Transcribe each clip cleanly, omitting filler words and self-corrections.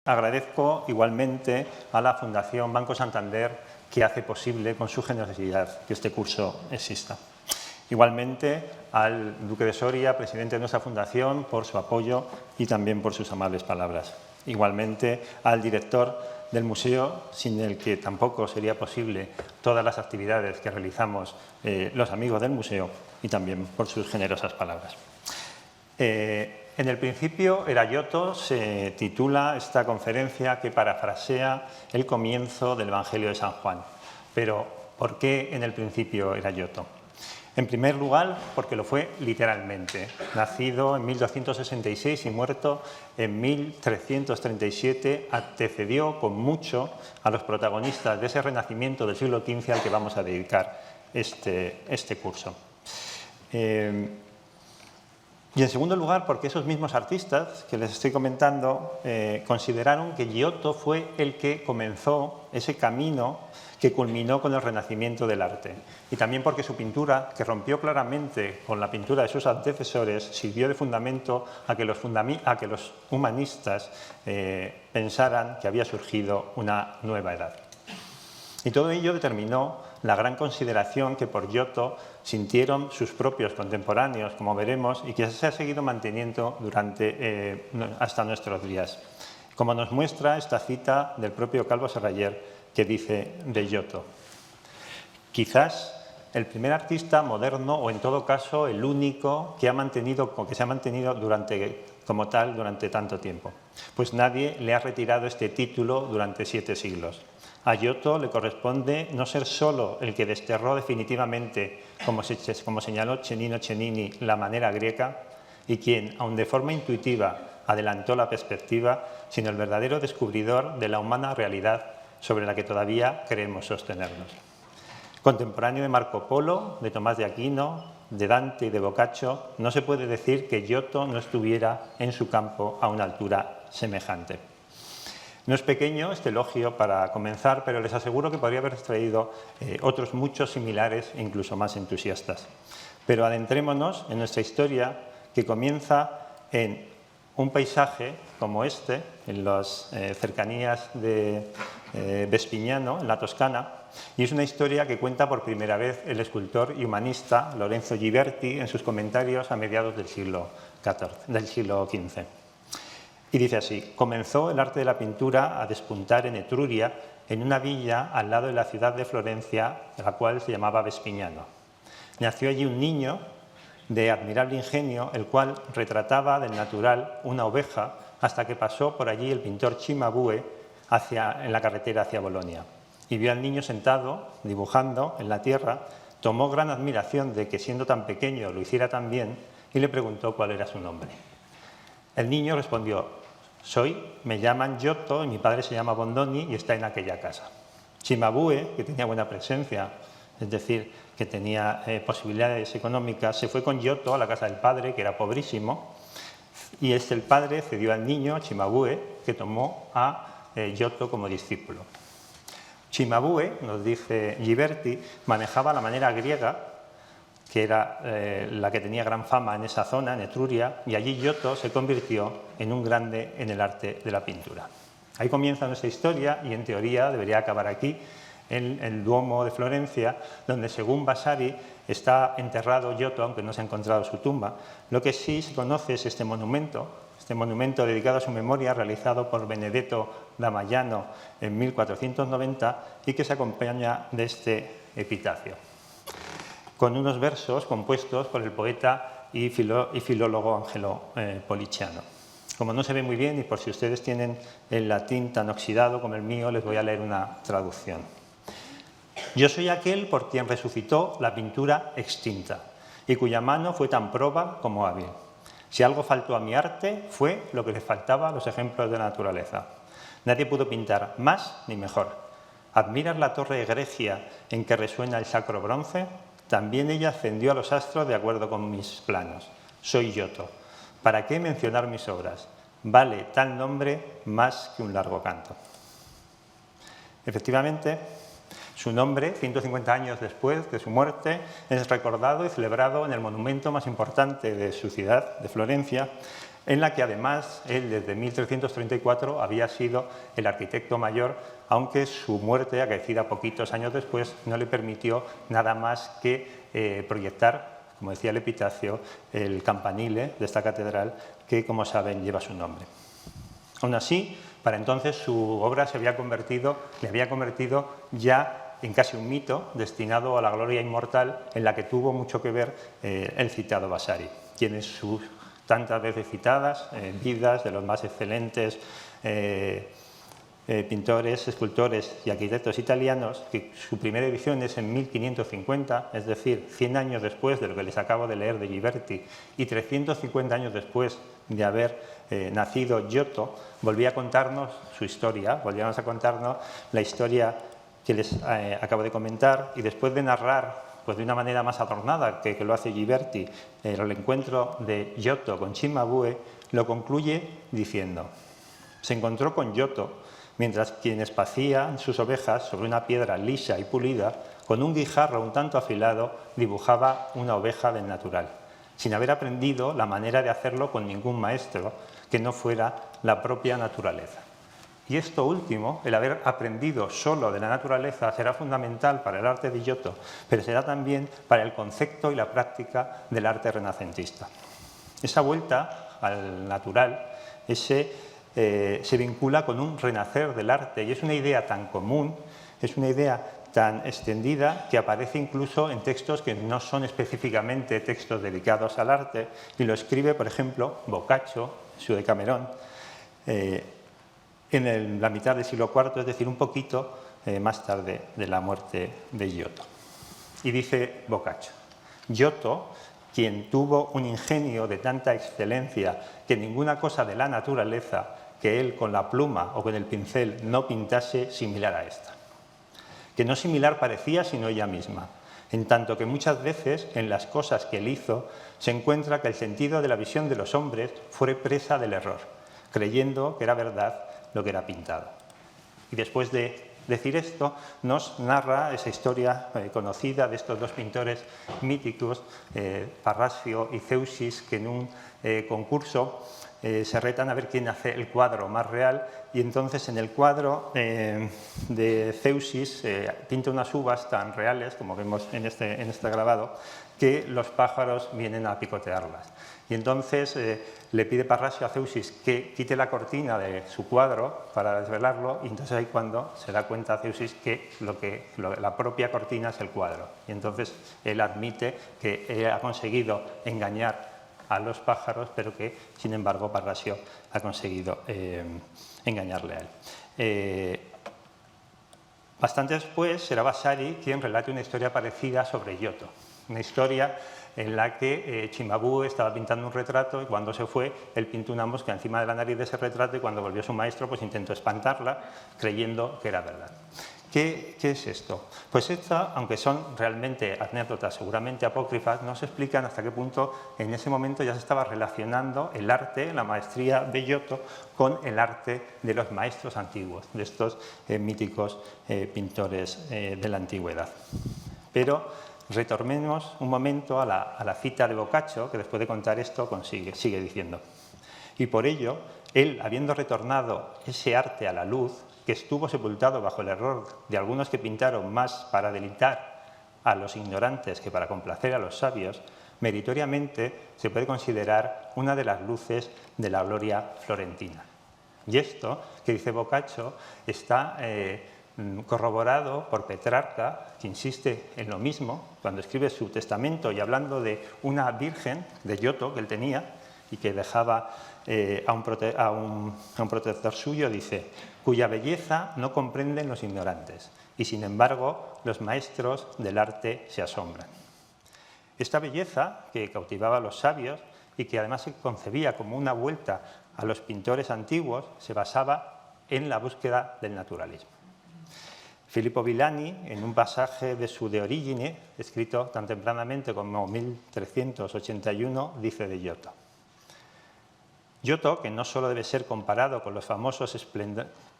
Agradezco igualmente a la Fundación Banco Santander que hace posible con su generosidad que este curso exista. Igualmente al Duque de Soria, presidente de nuestra fundación, por su apoyo y también por sus amables palabras. Igualmente al director del museo, sin el que tampoco sería posible todas las actividades que realizamos los amigos del museo, y también por sus generosas palabras. En el principio era Giotto se titula esta conferencia que parafrasea el comienzo del Evangelio de San Juan. Pero, ¿por qué en el principio era Giotto? En primer lugar, porque lo fue literalmente. Nacido en 1266 y muerto en 1337, antecedió con mucho a los protagonistas de ese renacimiento del siglo XV al que vamos a dedicar este curso. Y en segundo lugar, porque esos mismos artistas que les estoy comentando consideraron que Giotto fue el que comenzó ese camino que culminó con el renacimiento del arte. Y también porque su pintura, que rompió claramente con la pintura de sus antecesores, sirvió de fundamento a que los humanistas pensaran que había surgido una nueva edad. Y todo ello determinó la gran consideración que por Giotto sintieron sus propios contemporáneos, como veremos, y que se ha seguido manteniendo hasta nuestros días. Como nos muestra esta cita del propio Calvo Serrayer, que dice de Giotto: quizás el primer artista moderno, o en todo caso el único que se ha mantenido como tal durante tanto tiempo, pues nadie le ha retirado este título durante 7 siglos. A Giotto le corresponde no ser solo el que desterró definitivamente, como señaló Cennino Cennini, la manera griega, y quien, aun de forma intuitiva, adelantó la perspectiva, sino el verdadero descubridor de la humana realidad sobre la que todavía creemos sostenernos. Contemporáneo de Marco Polo, de Tomás de Aquino, de Dante y de Boccaccio, no se puede decir que Giotto no estuviera en su campo a una altura semejante. No es pequeño este elogio para comenzar, pero les aseguro que podría haber extraído otros muchos similares e incluso más entusiastas. Pero adentrémonos en nuestra historia, que comienza en un paisaje como este, en las cercanías de Vespignano, en la Toscana, y es una historia que cuenta por primera vez el escultor y humanista Lorenzo Ghiberti en sus comentarios a mediados del siglo XV. Y dice así: comenzó el arte de la pintura a despuntar en Etruria, en una villa al lado de la ciudad de Florencia, la cual se llamaba Vespignano. Nació allí un niño de admirable ingenio, el cual retrataba del natural una oveja, hasta que pasó por allí el pintor Cimabue en la carretera hacia Bolonia. Y vio al niño sentado, dibujando en la tierra, tomó gran admiración de que, siendo tan pequeño, lo hiciera tan bien, y le preguntó cuál era su nombre. El niño respondió: me llaman Giotto y mi padre se llama Bondoni y está en aquella casa. Cimabue, que tenía buena presencia, es decir, que tenía posibilidades económicas, se fue con Giotto a la casa del padre, que era pobrísimo, y el padre cedió al niño, Cimabue, que tomó a Giotto como discípulo. Cimabue, nos dice Ghiberti, manejaba la manera griega, que era la que tenía gran fama en esa zona, en Etruria, y allí Giotto se convirtió en un grande en el arte de la pintura. Ahí comienza nuestra historia y en teoría debería acabar aquí, en el Duomo de Florencia, donde según Vasari está enterrado Giotto, aunque no se ha encontrado su tumba. Lo que sí se conoce es este monumento dedicado a su memoria, realizado por Benedetto da Maiano en 1490 y que se acompaña de este epitafio, con unos versos compuestos por el poeta y filólogo Angelo Policiano. Como no se ve muy bien y por si ustedes tienen el latín tan oxidado como el mío, les voy a leer una traducción. Yo soy aquel por quien resucitó la pintura extinta y cuya mano fue tan proba como hábil. Si algo faltó a mi arte, fue lo que le faltaba a los ejemplos de la naturaleza. Nadie pudo pintar más ni mejor. ¿Admiras la torre egregia en que resuena el sacro bronce? También ella ascendió a los astros de acuerdo con mis planos. Soy Giotto. ¿Para qué mencionar mis obras? Vale tal nombre más que un largo canto. Efectivamente, su nombre, 150 años después de su muerte, es recordado y celebrado en el monumento más importante de su ciudad, de Florencia, en la que además él desde 1334 había sido el arquitecto mayor, aunque su muerte, acaecida poquitos años después, no le permitió nada más que proyectar, como decía el epitafio, el campanile de esta catedral que, como saben, lleva su nombre. Aún así, para entonces su obra le había convertido ya en casi un mito destinado a la gloria inmortal, en la que tuvo mucho que ver el citado Vasari. Tiene sus tantas veces citadas vidas de los más excelentes pintores, escultores y arquitectos italianos, que su primera edición es en 1550, es decir, 100 años después de lo que les acabo de leer de Ghiberti y 350 años después de haber nacido Giotto, volvía a contarnos su historia, volvíamos a contarnos la historia que les acabo de comentar, y después de narrar pues de una manera más adornada que lo hace Ghiberti el encuentro de Giotto con Cimabue, lo concluye diciendo: se encontró con Giotto mientras quien espacía sus ovejas sobre una piedra lisa y pulida, con un guijarro un tanto afilado, dibujaba una oveja del natural, sin haber aprendido la manera de hacerlo con ningún maestro que no fuera la propia naturaleza. Y esto último, el haber aprendido solo de la naturaleza, será fundamental para el arte de Giotto, pero será también para el concepto y la práctica del arte renacentista. Esa vuelta al natural, se vincula con un renacer del arte, y es una idea tan común, es una idea tan extendida, que aparece incluso en textos que no son específicamente textos dedicados al arte, y lo escribe, por ejemplo, Boccaccio, su Decamerón, en la mitad del siglo IV, es decir, un poquito más tarde de la muerte de Giotto. Y dice Boccaccio: Giotto, quien tuvo un ingenio de tanta excelencia que ninguna cosa de la naturaleza que él con la pluma o con el pincel no pintase similar a esta. Que no similar parecía sino ella misma, en tanto que muchas veces en las cosas que él hizo se encuentra que el sentido de la visión de los hombres fue presa del error, creyendo que era verdad lo que era pintado. Y después de decir esto, nos narra esa historia conocida de estos dos pintores míticos, Parrasio y Zeuxis, que en un concurso se retan a ver quién hace el cuadro más real, y entonces en el cuadro de Zeuxis pinta unas uvas tan reales, como vemos en este grabado, que los pájaros vienen a picotearlas. Y entonces le pide Parrasio a Zeuxis que quite la cortina de su cuadro para desvelarlo, y entonces ahí cuando se da cuenta Zeuxis que la propia cortina es el cuadro. Y entonces él admite que él ha conseguido engañar a los pájaros, pero que, sin embargo, Parrasio ha conseguido engañarle a él. Bastante después será Vasari quien relate una historia parecida sobre Giotto, una historia en la que Cimabue estaba pintando un retrato y cuando se fue, él pintó una mosca encima de la nariz de ese retrato, y cuando volvió su maestro, pues intentó espantarla, creyendo que era verdad. ¿Qué es esto? Pues esta, aunque son realmente anécdotas seguramente apócrifas, no se explican hasta qué punto en ese momento ya se estaba relacionando el arte, la maestría de Giotto, con el arte de los maestros antiguos, de estos míticos pintores de la antigüedad. Pero retornemos un momento a la cita de Boccaccio, que después de contar esto sigue diciendo: y por ello, él, habiendo retornado ese arte a la luz, que estuvo sepultado bajo el error de algunos que pintaron más para deleitar a los ignorantes que para complacer a los sabios, meritoriamente se puede considerar una de las luces de la gloria florentina. Y esto, que dice Boccaccio, está corroborado por Petrarca, que insiste en lo mismo cuando escribe su testamento, y hablando de una virgen de Giotto que él tenía y que dejaba a un protector suyo, dice: cuya belleza no comprenden los ignorantes, y sin embargo los maestros del arte se asombran. Esta belleza que cautivaba a los sabios y que además se concebía como una vuelta a los pintores antiguos, se basaba en la búsqueda del naturalismo. Filippo Villani, en un pasaje de su De Origine, escrito tan tempranamente como 1381, dice de Giotto: Giotto, que no solo debe ser comparado con los famosos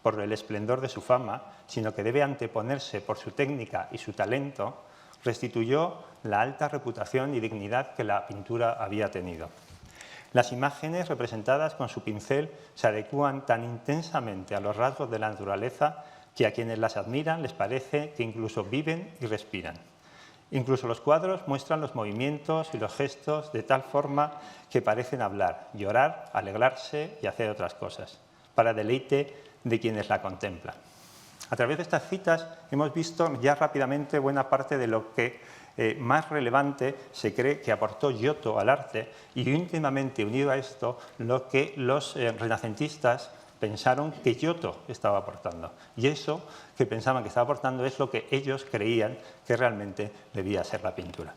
por el esplendor de su fama, sino que debe anteponerse por su técnica y su talento, restituyó la alta reputación y dignidad que la pintura había tenido. Las imágenes representadas con su pincel se adecúan tan intensamente a los rasgos de la naturaleza que a quienes las admiran les parece que incluso viven y respiran. Incluso los cuadros muestran los movimientos y los gestos de tal forma que parecen hablar, llorar, alegrarse y hacer otras cosas, para deleite de quienes la contemplan. A través de estas citas hemos visto ya rápidamente buena parte de lo que más relevante se cree que aportó Giotto al arte y íntimamente unido a esto lo que los renacentistas pensaron que Giotto estaba aportando. Y eso que pensaban que estaba aportando es lo que ellos creían que realmente debía ser la pintura.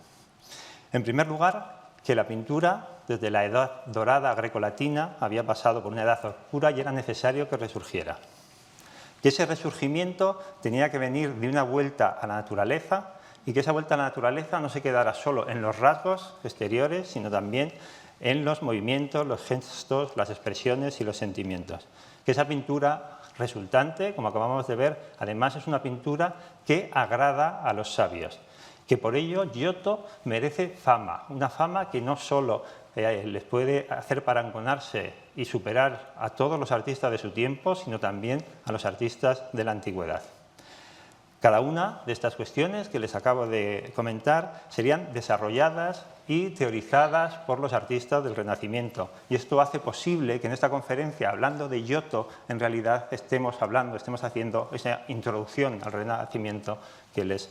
En primer lugar, que la pintura, desde la edad dorada grecolatina, había pasado por una edad oscura y era necesario que resurgiera. Que ese resurgimiento tenía que venir de una vuelta a la naturaleza y que esa vuelta a la naturaleza no se quedara solo en los rasgos exteriores, sino también en los movimientos, los gestos, las expresiones y los sentimientos. Que esa pintura resultante, como acabamos de ver, además es una pintura que agrada a los sabios. Que por ello Giotto merece fama, una fama que no solo les puede hacer parangonarse y superar a todos los artistas de su tiempo, sino también a los artistas de la antigüedad. Cada una de estas cuestiones que les acabo de comentar serían desarrolladas y teorizadas por los artistas del Renacimiento. Y esto hace posible que en esta conferencia, hablando de Giotto, en realidad estemos haciendo esa introducción al Renacimiento que les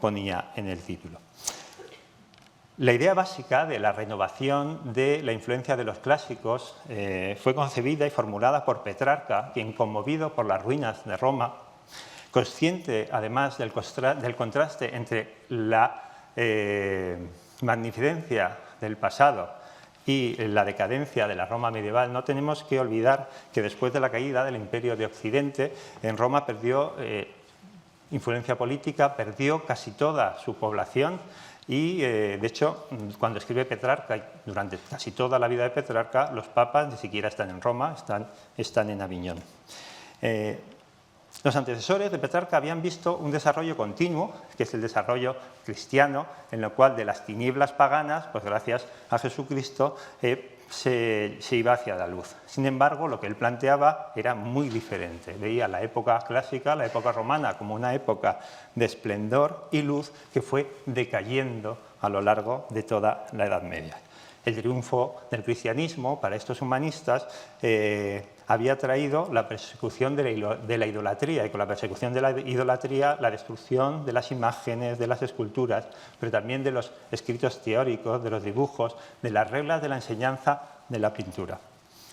ponía en el título. La idea básica de la renovación de la influencia de los clásicos fue concebida y formulada por Petrarca, quien, conmovido por las ruinas de Roma, consciente además del contraste entre la magnificencia del pasado y la decadencia de la Roma medieval, no tenemos que olvidar que después de la caída del Imperio de Occidente, en Roma perdió influencia política, perdió casi toda su población y, de hecho, cuando escribe Petrarca, durante casi toda la vida de Petrarca, los papas ni siquiera están en Roma, están en Aviñón. Los antecesores de Petrarca habían visto un desarrollo continuo, que es el desarrollo cristiano, en el cual de las tinieblas paganas, pues gracias a Jesucristo, se iba hacia la luz. Sin embargo, lo que él planteaba era muy diferente. Veía la época clásica, la época romana, como una época de esplendor y luz que fue decayendo a lo largo de toda la Edad Media. El triunfo del cristianismo para estos humanistas había traído la persecución de la idolatría, y con la persecución de la idolatría la destrucción de las imágenes, de las esculturas, pero también de los escritos teóricos, de los dibujos, de las reglas de la enseñanza de la pintura,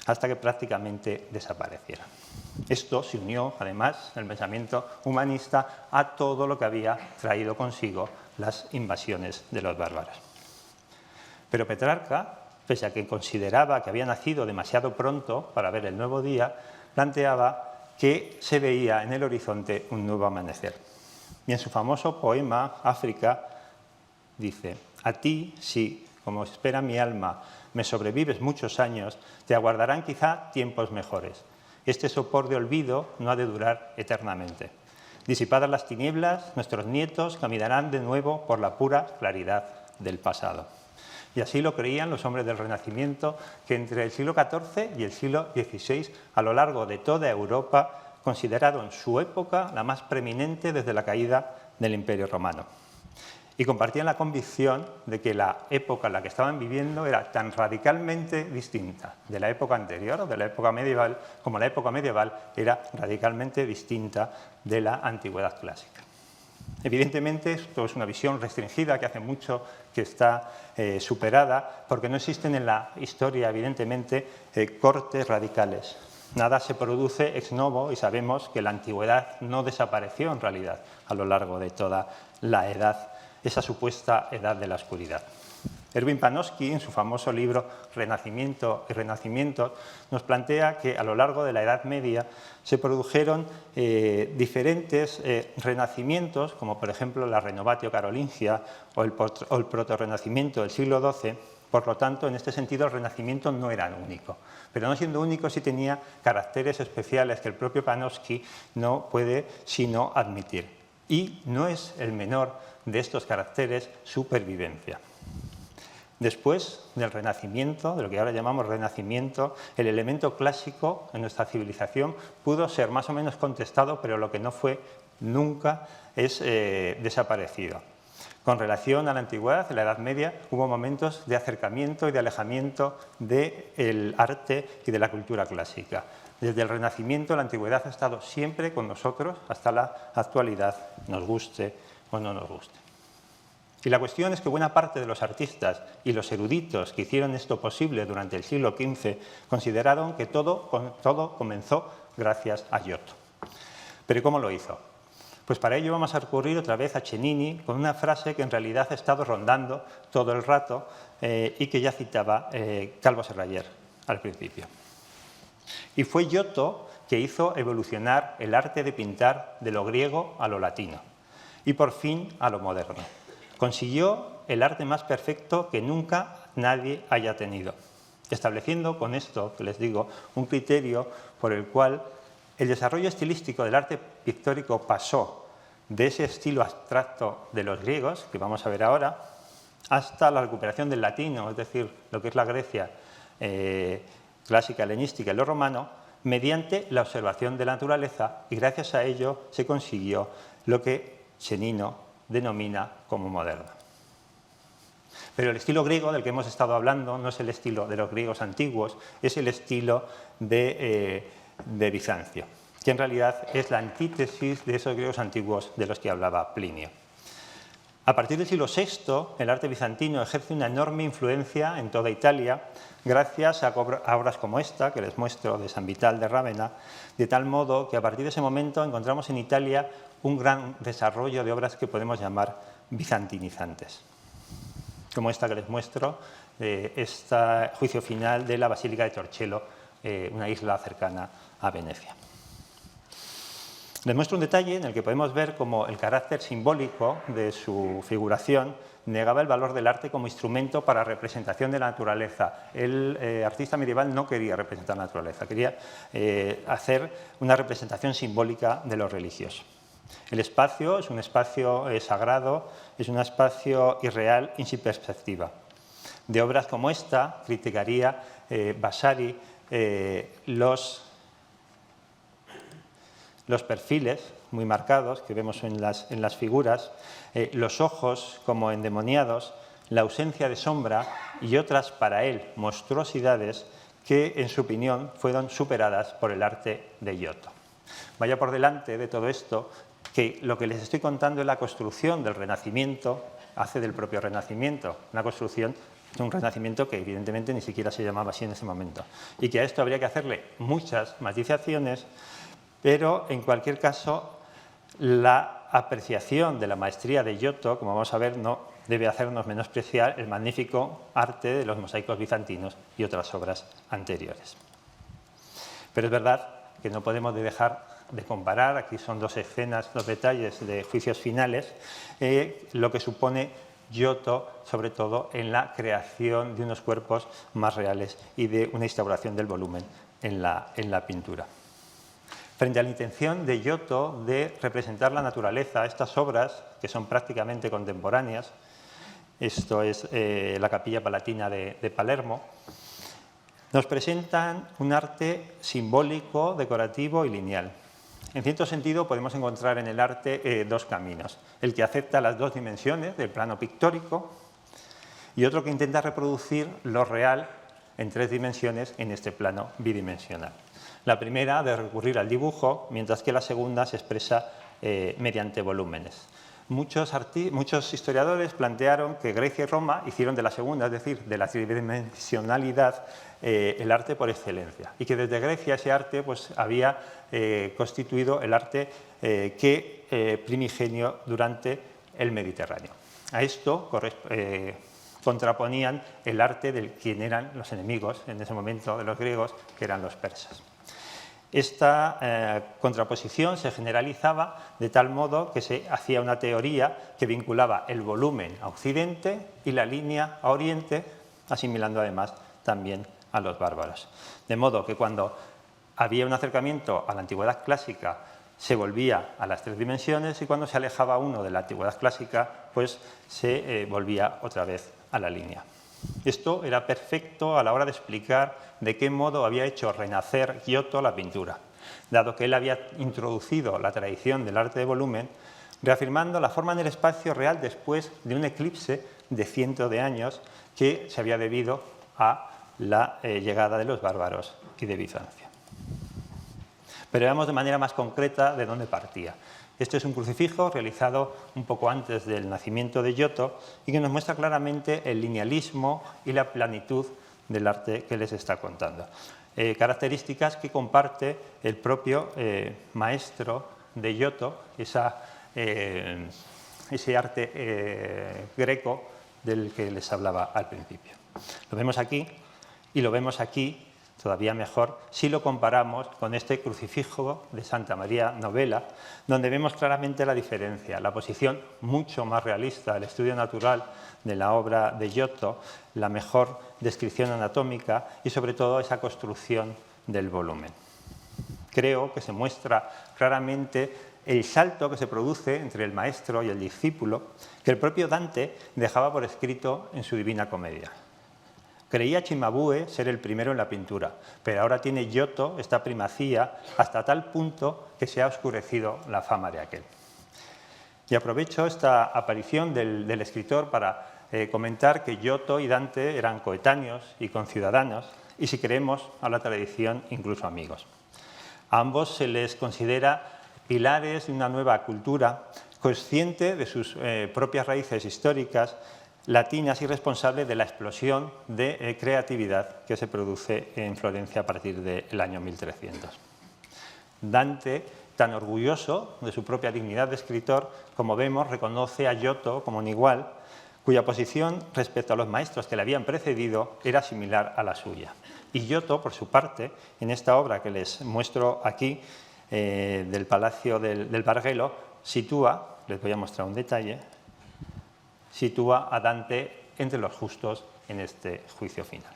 hasta que prácticamente desapareciera. Esto se unió, además, en el pensamiento humanista a todo lo que había traído consigo las invasiones de los bárbaros. Pero Petrarca, pese a que consideraba que había nacido demasiado pronto para ver el nuevo día, planteaba que se veía en el horizonte un nuevo amanecer. Y en su famoso poema África dice: a ti, si, como espera mi alma, me sobrevives muchos años, te aguardarán quizá tiempos mejores. Este sopor de olvido no ha de durar eternamente. Disipadas las tinieblas, nuestros nietos caminarán de nuevo por la pura claridad del pasado. Y así lo creían los hombres del Renacimiento, que entre el siglo XIV y el siglo XVI, a lo largo de toda Europa, consideraron su época la más preeminente desde la caída del Imperio Romano. Y compartían la convicción de que la época en la que estaban viviendo era tan radicalmente distinta de la época anterior o de la época medieval, como la época medieval era radicalmente distinta de la antigüedad clásica. Evidentemente, esto es una visión restringida que hace mucho que está superada, porque no existen en la historia, evidentemente, cortes radicales. Nada se produce ex novo y sabemos que la antigüedad no desapareció en realidad a lo largo de toda la edad, esa supuesta edad de la oscuridad. Erwin Panofsky, en su famoso libro Renacimiento y Renacimientos, nos plantea que a lo largo de la Edad Media se produjeron diferentes renacimientos, como por ejemplo la Renovatio Carolingia o el protorrenacimiento del siglo XII. Por lo tanto, en este sentido, el Renacimiento no era único. Pero no siendo único, sí tenía caracteres especiales que el propio Panofsky no puede sino admitir. Y no es el menor de estos caracteres supervivencia. Después del Renacimiento, de lo que ahora llamamos Renacimiento, el elemento clásico en nuestra civilización pudo ser más o menos contestado, pero lo que no fue nunca es desaparecido. Con relación a la antigüedad, en la Edad Media, hubo momentos de acercamiento y de alejamiento del arte y de la cultura clásica. Desde el Renacimiento, la antigüedad ha estado siempre con nosotros hasta la actualidad, nos guste o no nos guste. Y la cuestión es que buena parte de los artistas y los eruditos que hicieron esto posible durante el siglo XV consideraron que todo comenzó gracias a Giotto. ¿Pero cómo lo hizo? Pues para ello vamos a recurrir otra vez a Cennini con una frase que en realidad ha estado rondando todo el rato y que ya citaba Calvo Serrayer al principio. Y fue Giotto que hizo evolucionar el arte de pintar de lo griego a lo latino y por fin a lo moderno. Consiguió el arte más perfecto que nunca nadie haya tenido, estableciendo con esto, que les digo, un criterio por el cual el desarrollo estilístico del arte pictórico pasó de ese estilo abstracto de los griegos, que vamos a ver ahora, hasta la recuperación del latino, es decir, lo que es la Grecia clásica, helenística y lo romano, mediante la observación de la naturaleza, y gracias a ello se consiguió lo que Cennino denomina como moderno. Pero el estilo griego del que hemos estado hablando no es el estilo de los griegos antiguos, es el estilo de Bizancio, que en realidad es la antítesis de esos griegos antiguos de los que hablaba Plinio. A partir del siglo VI, el arte bizantino ejerce una enorme influencia en toda Italia, gracias a obras como esta, que les muestro, de San Vital de Rávena, de tal modo que a partir de ese momento encontramos en Italia un gran desarrollo de obras que podemos llamar bizantinizantes, como esta que les muestro, este juicio final de la Basílica de Torcello, una isla cercana a Venecia. Les muestro un detalle en el que podemos ver cómo el carácter simbólico de su figuración negaba el valor del arte como instrumento para representación de la naturaleza. El artista medieval no quería representar la naturaleza, quería hacer una representación simbólica de lo religioso. El espacio es un espacio sagrado, es un espacio irreal y sin perspectiva. De obras como esta criticaría Vasari los perfiles muy marcados que vemos en las figuras, los ojos como endemoniados, la ausencia de sombra y otras para él monstruosidades que, en su opinión, fueron superadas por el arte de Giotto. Vaya por delante de todo esto que lo que les estoy contando es la construcción del Renacimiento, hace del propio Renacimiento, una construcción de un Renacimiento que evidentemente ni siquiera se llamaba así en ese momento, y que a esto habría que hacerle muchas matizaciones, pero en cualquier caso la apreciación de la maestría de Giotto, como vamos a ver, no debe hacernos menospreciar el magnífico arte de los mosaicos bizantinos y otras obras anteriores. Pero es verdad que no podemos dejar de comparar, aquí son dos escenas, dos detalles de juicios finales, lo que supone Giotto, sobre todo en la creación de unos cuerpos más reales y de una instauración del volumen en la pintura. Frente a la intención de Giotto de representar la naturaleza, estas obras, que son prácticamente contemporáneas, esto es la Capilla Palatina de Palermo, nos presentan un arte simbólico, decorativo y lineal. En cierto sentido, podemos encontrar en el arte dos caminos. El que acepta las dos dimensiones del plano pictórico y otro que intenta reproducir lo real en tres dimensiones en este plano bidimensional. La primera de recurrir al dibujo, mientras que la segunda se expresa mediante volúmenes. Muchos historiadores plantearon que Grecia y Roma hicieron de la segunda, es decir, de la tridimensionalidad, el arte por excelencia, y que desde Grecia ese arte pues, había constituido el arte primigenio durante el Mediterráneo. A esto contraponían el arte de quien eran los enemigos en ese momento de los griegos, que eran los persas. Esta contraposición se generalizaba de tal modo que se hacía una teoría que vinculaba el volumen a Occidente y la línea a Oriente, asimilando además también a los bárbaros. De modo que cuando había un acercamiento a la antigüedad clásica se volvía a las tres dimensiones y cuando se alejaba uno de la antigüedad clásica pues se volvía otra vez a la línea. Esto era perfecto a la hora de explicar de qué modo había hecho renacer Giotto la pintura, dado que él había introducido la tradición del arte de volumen, reafirmando la forma en el espacio real después de un eclipse de cientos de años que se había debido a la llegada de los bárbaros y de Bizancio. Pero veamos de manera más concreta de dónde partía. Este es un crucifijo realizado un poco antes del nacimiento de Giotto y que nos muestra claramente el linealismo y la planitud del arte que les está contando. Características que comparte el propio maestro de Giotto, ese arte greco del que les hablaba al principio. Lo vemos aquí y lo vemos aquí todavía mejor si lo comparamos con este crucifijo de Santa María Novella, donde vemos claramente la diferencia, la posición mucho más realista, el estudio natural de la obra de Giotto, la mejor descripción anatómica y sobre todo esa construcción del volumen. Creo que se muestra claramente el salto que se produce entre el maestro y el discípulo, que el propio Dante dejaba por escrito en su Divina Comedia. Creía Cimabue ser el primero en la pintura, pero ahora tiene Giotto esta primacía hasta tal punto que se ha oscurecido la fama de aquel. Y aprovecho esta aparición del escritor para comentar que Giotto y Dante eran coetáneos y conciudadanos, y si creemos a la tradición, incluso amigos. A ambos se les considera pilares de una nueva cultura, consciente de sus propias raíces históricas, latinas y responsable de la explosión de creatividad que se produce en Florencia a partir del año 1300. Dante, tan orgulloso de su propia dignidad de escritor, como vemos, reconoce a Giotto como un igual, cuya posición respecto a los maestros que le habían precedido era similar a la suya. Y Giotto, por su parte, en esta obra que les muestro aquí, del Palacio del Bargello, sitúa, les voy a mostrar un detalle, sitúa a Dante entre los justos en este juicio final.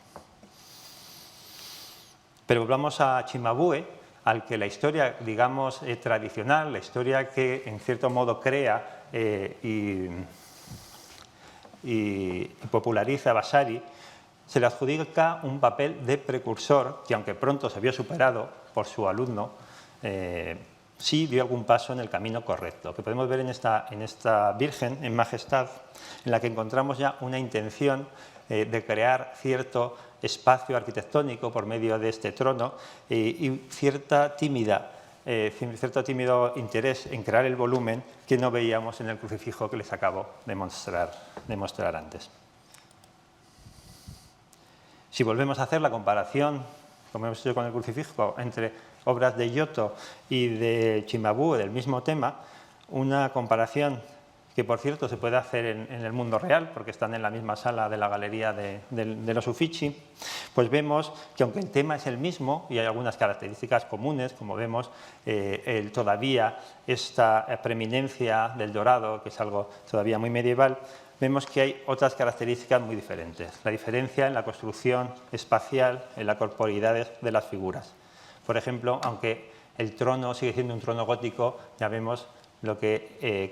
Pero volvamos a Cimabue, al que la historia, digamos, tradicional, la historia que en cierto modo crea y populariza Vasari, se le adjudica un papel de precursor que, aunque pronto se vio superado por su alumno, sí dio algún paso en el camino correcto, que podemos ver en esta Virgen en Majestad, en la que encontramos ya una intención de crear cierto espacio arquitectónico por medio de este trono y cierto tímido interés en crear el volumen que no veíamos en el crucifijo que les acabo de mostrar antes. Si volvemos a hacer la comparación, como hemos hecho con el crucifijo, entre obras de Giotto y de Cimabue del mismo tema, una comparación que, por cierto, se puede hacer en el mundo real, porque están en la misma sala de la Galería de los Uffizi, pues vemos que, aunque el tema es el mismo y hay algunas características comunes, como vemos todavía esta preeminencia del dorado, que es algo todavía muy medieval, vemos que hay otras características muy diferentes. La diferencia en la construcción espacial, en la corporeidad de las figuras. Por ejemplo, aunque el trono sigue siendo un trono gótico, ya vemos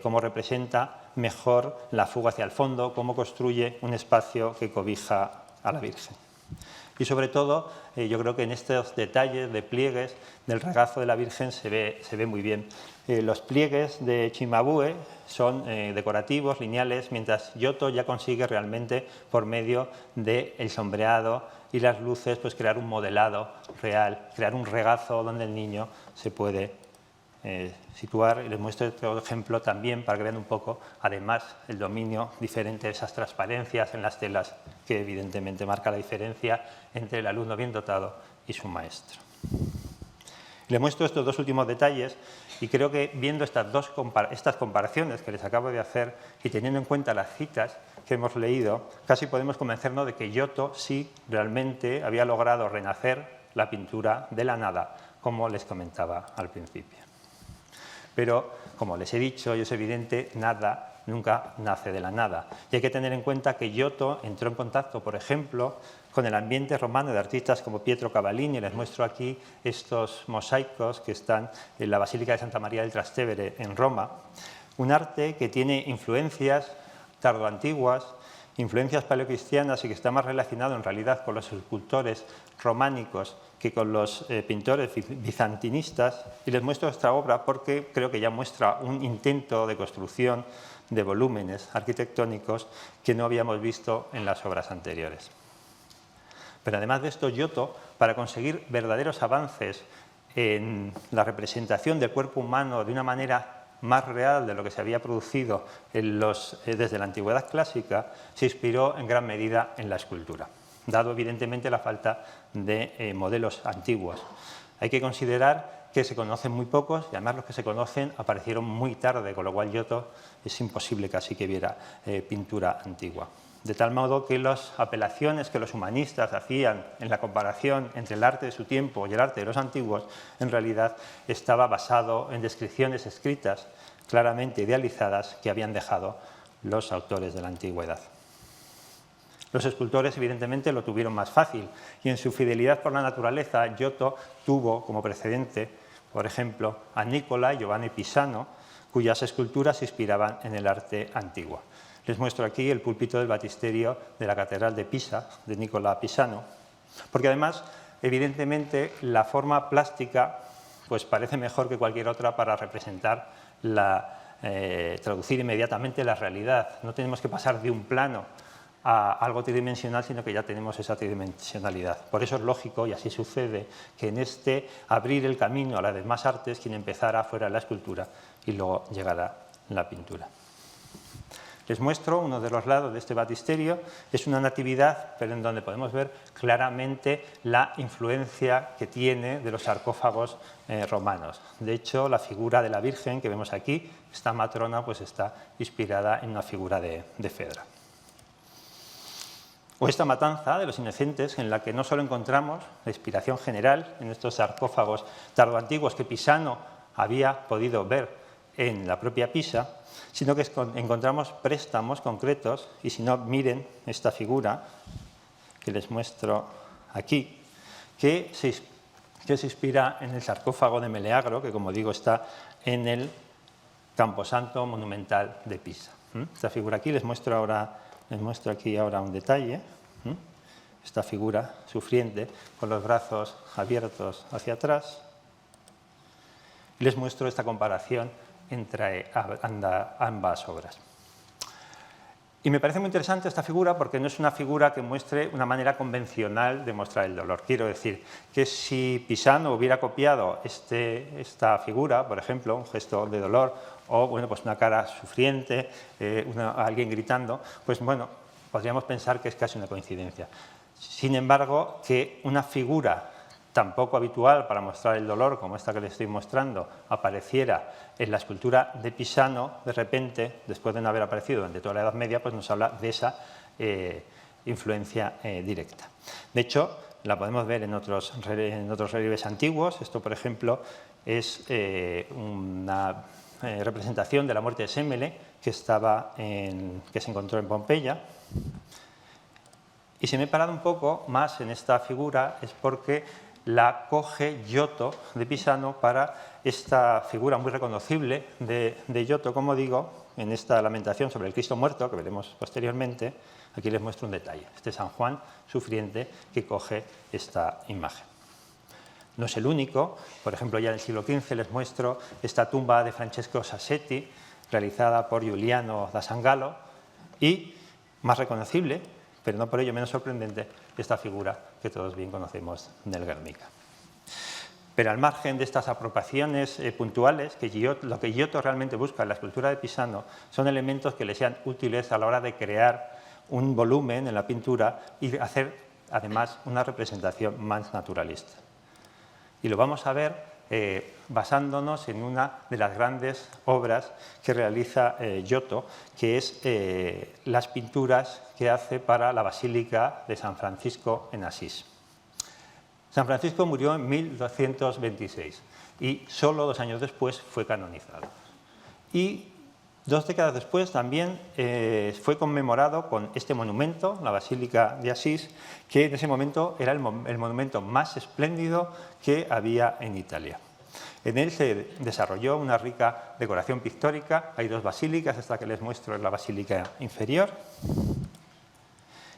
cómo representa mejor la fuga hacia el fondo, cómo construye un espacio que cobija a la Virgen. Y sobre todo, yo creo que en estos detalles de pliegues del regazo de la Virgen se ve muy bien. Los pliegues de Cimabue son decorativos, lineales, mientras Giotto ya consigue realmente, por medio del sombreado y las luces, pues crear un modelado real, crear un regazo donde el niño se puede situar. Y les muestro otro ejemplo también para que vean un poco, además, el dominio diferente de esas transparencias en las telas, que evidentemente marca la diferencia entre el alumno bien dotado y su maestro. Les muestro estos dos últimos detalles y creo que viendo estas comparaciones que les acabo de hacer y teniendo en cuenta las citas que hemos leído, casi podemos convencernos de que Giotto sí realmente había logrado renacer la pintura de la nada, como les comentaba al principio. Pero, como les he dicho, y es evidente, nada nunca nace de la nada. Y hay que tener en cuenta que Giotto entró en contacto, por ejemplo, con el ambiente romano de artistas como Pietro Cavallini. Les muestro aquí estos mosaicos que están en la Basílica de Santa María del Trastevere en Roma. Un arte que tiene influencias tardoantiguas influencias paleocristianas y que está más relacionado en realidad con los escultores románicos que con los pintores bizantinistas, y les muestro esta obra porque creo que ya muestra un intento de construcción de volúmenes arquitectónicos que no habíamos visto en las obras anteriores. Pero además de esto, Giotto, para conseguir verdaderos avances en la representación del cuerpo humano de una manera más real de lo que se había producido desde la antigüedad clásica, se inspiró en gran medida en la escultura, dado evidentemente la falta de modelos antiguos. Hay que considerar que se conocen muy pocos y además los que se conocen aparecieron muy tarde, con lo cual Giotto es imposible casi que viera pintura antigua. De tal modo que las apelaciones que los humanistas hacían en la comparación entre el arte de su tiempo y el arte de los antiguos, en realidad estaba basado en descripciones escritas claramente idealizadas que habían dejado los autores de la antigüedad. Los escultores, evidentemente, lo tuvieron más fácil y en su fidelidad por la naturaleza, Giotto tuvo como precedente, por ejemplo, a Nicola y Giovanni Pisano, cuyas esculturas se inspiraban en el arte antiguo. Les muestro aquí el púlpito del baptisterio de la Catedral de Pisa, de Nicola Pisano, porque además, evidentemente, la forma plástica pues, parece mejor que cualquier otra para representar traducir inmediatamente la realidad. No tenemos que pasar de un plano a algo tridimensional, sino que ya tenemos esa tridimensionalidad. Por eso es lógico, y así sucede, que en este abrir el camino a las demás artes, quien empezara fuera la escultura y luego llegara la pintura. Les muestro uno de los lados de este baptisterio, es una natividad, pero en donde podemos ver claramente la influencia que tiene de los sarcófagos romanos. De hecho, la figura de la Virgen que vemos aquí, esta matrona, pues está inspirada en una figura de Fedra. O esta matanza de los inocentes, en la que no solo encontramos la inspiración general en estos sarcófagos tardoantiguos que Pisano había podido ver en la propia Pisa, sino que encontramos préstamos concretos, y si no, miren esta figura que les muestro aquí, que se inspira en el sarcófago de Meleagro, que como digo está en el Camposanto monumental de Pisa. Esta figura aquí, les muestro aquí ahora un detalle, esta figura sufriente con los brazos abiertos hacia atrás, y les muestro esta comparación entre ambas obras. Y me parece muy interesante esta figura porque no es una figura que muestre una manera convencional de mostrar el dolor. Quiero decir que si Pisano hubiera copiado esta figura, por ejemplo, un gesto de dolor o bueno, pues una cara sufriente, alguien gritando, pues bueno, podríamos pensar que es casi una coincidencia. Sin embargo, que una figura tan poco habitual para mostrar el dolor como esta que les estoy mostrando apareciera en la escultura de Pisano, de repente, después de no haber aparecido durante toda la Edad Media, pues nos habla de esa influencia directa. De hecho, la podemos ver en otros relieves antiguos. Esto, por ejemplo, es una representación de la muerte de Semele que se encontró en Pompeya. Y si me he parado un poco más en esta figura es porque la coge Giotto de Pisano para esta figura muy reconocible de Giotto, como digo, en esta lamentación sobre el Cristo muerto, que veremos posteriormente. Aquí les muestro un detalle. Este San Juan sufriente que coge esta imagen. No es el único. Por ejemplo, ya en el siglo XV les muestro esta tumba de Francesco Sassetti, realizada por Giuliano da Sangallo, y más reconocible, pero no por ello menos sorprendente, esta figura que todos bien conocemos del Guernica. Pero al margen de estas apropiaciones puntuales, lo que Giotto realmente busca en la escultura de Pisano son elementos que le sean útiles a la hora de crear un volumen en la pintura y hacer además una representación más naturalista. Y lo vamos a ver basándonos en una de las grandes obras que realiza Giotto, que es las pinturas que hace para la Basílica de San Francisco en Asís. San Francisco murió en 1226 y solo 2 años después fue canonizado. Y 2 décadas después también fue conmemorado con este monumento, la Basílica de Asís, que en ese momento era el monumento más espléndido que había en Italia. En él se desarrolló una rica decoración pictórica. Hay 2 basílicas, esta que les muestro es la basílica inferior.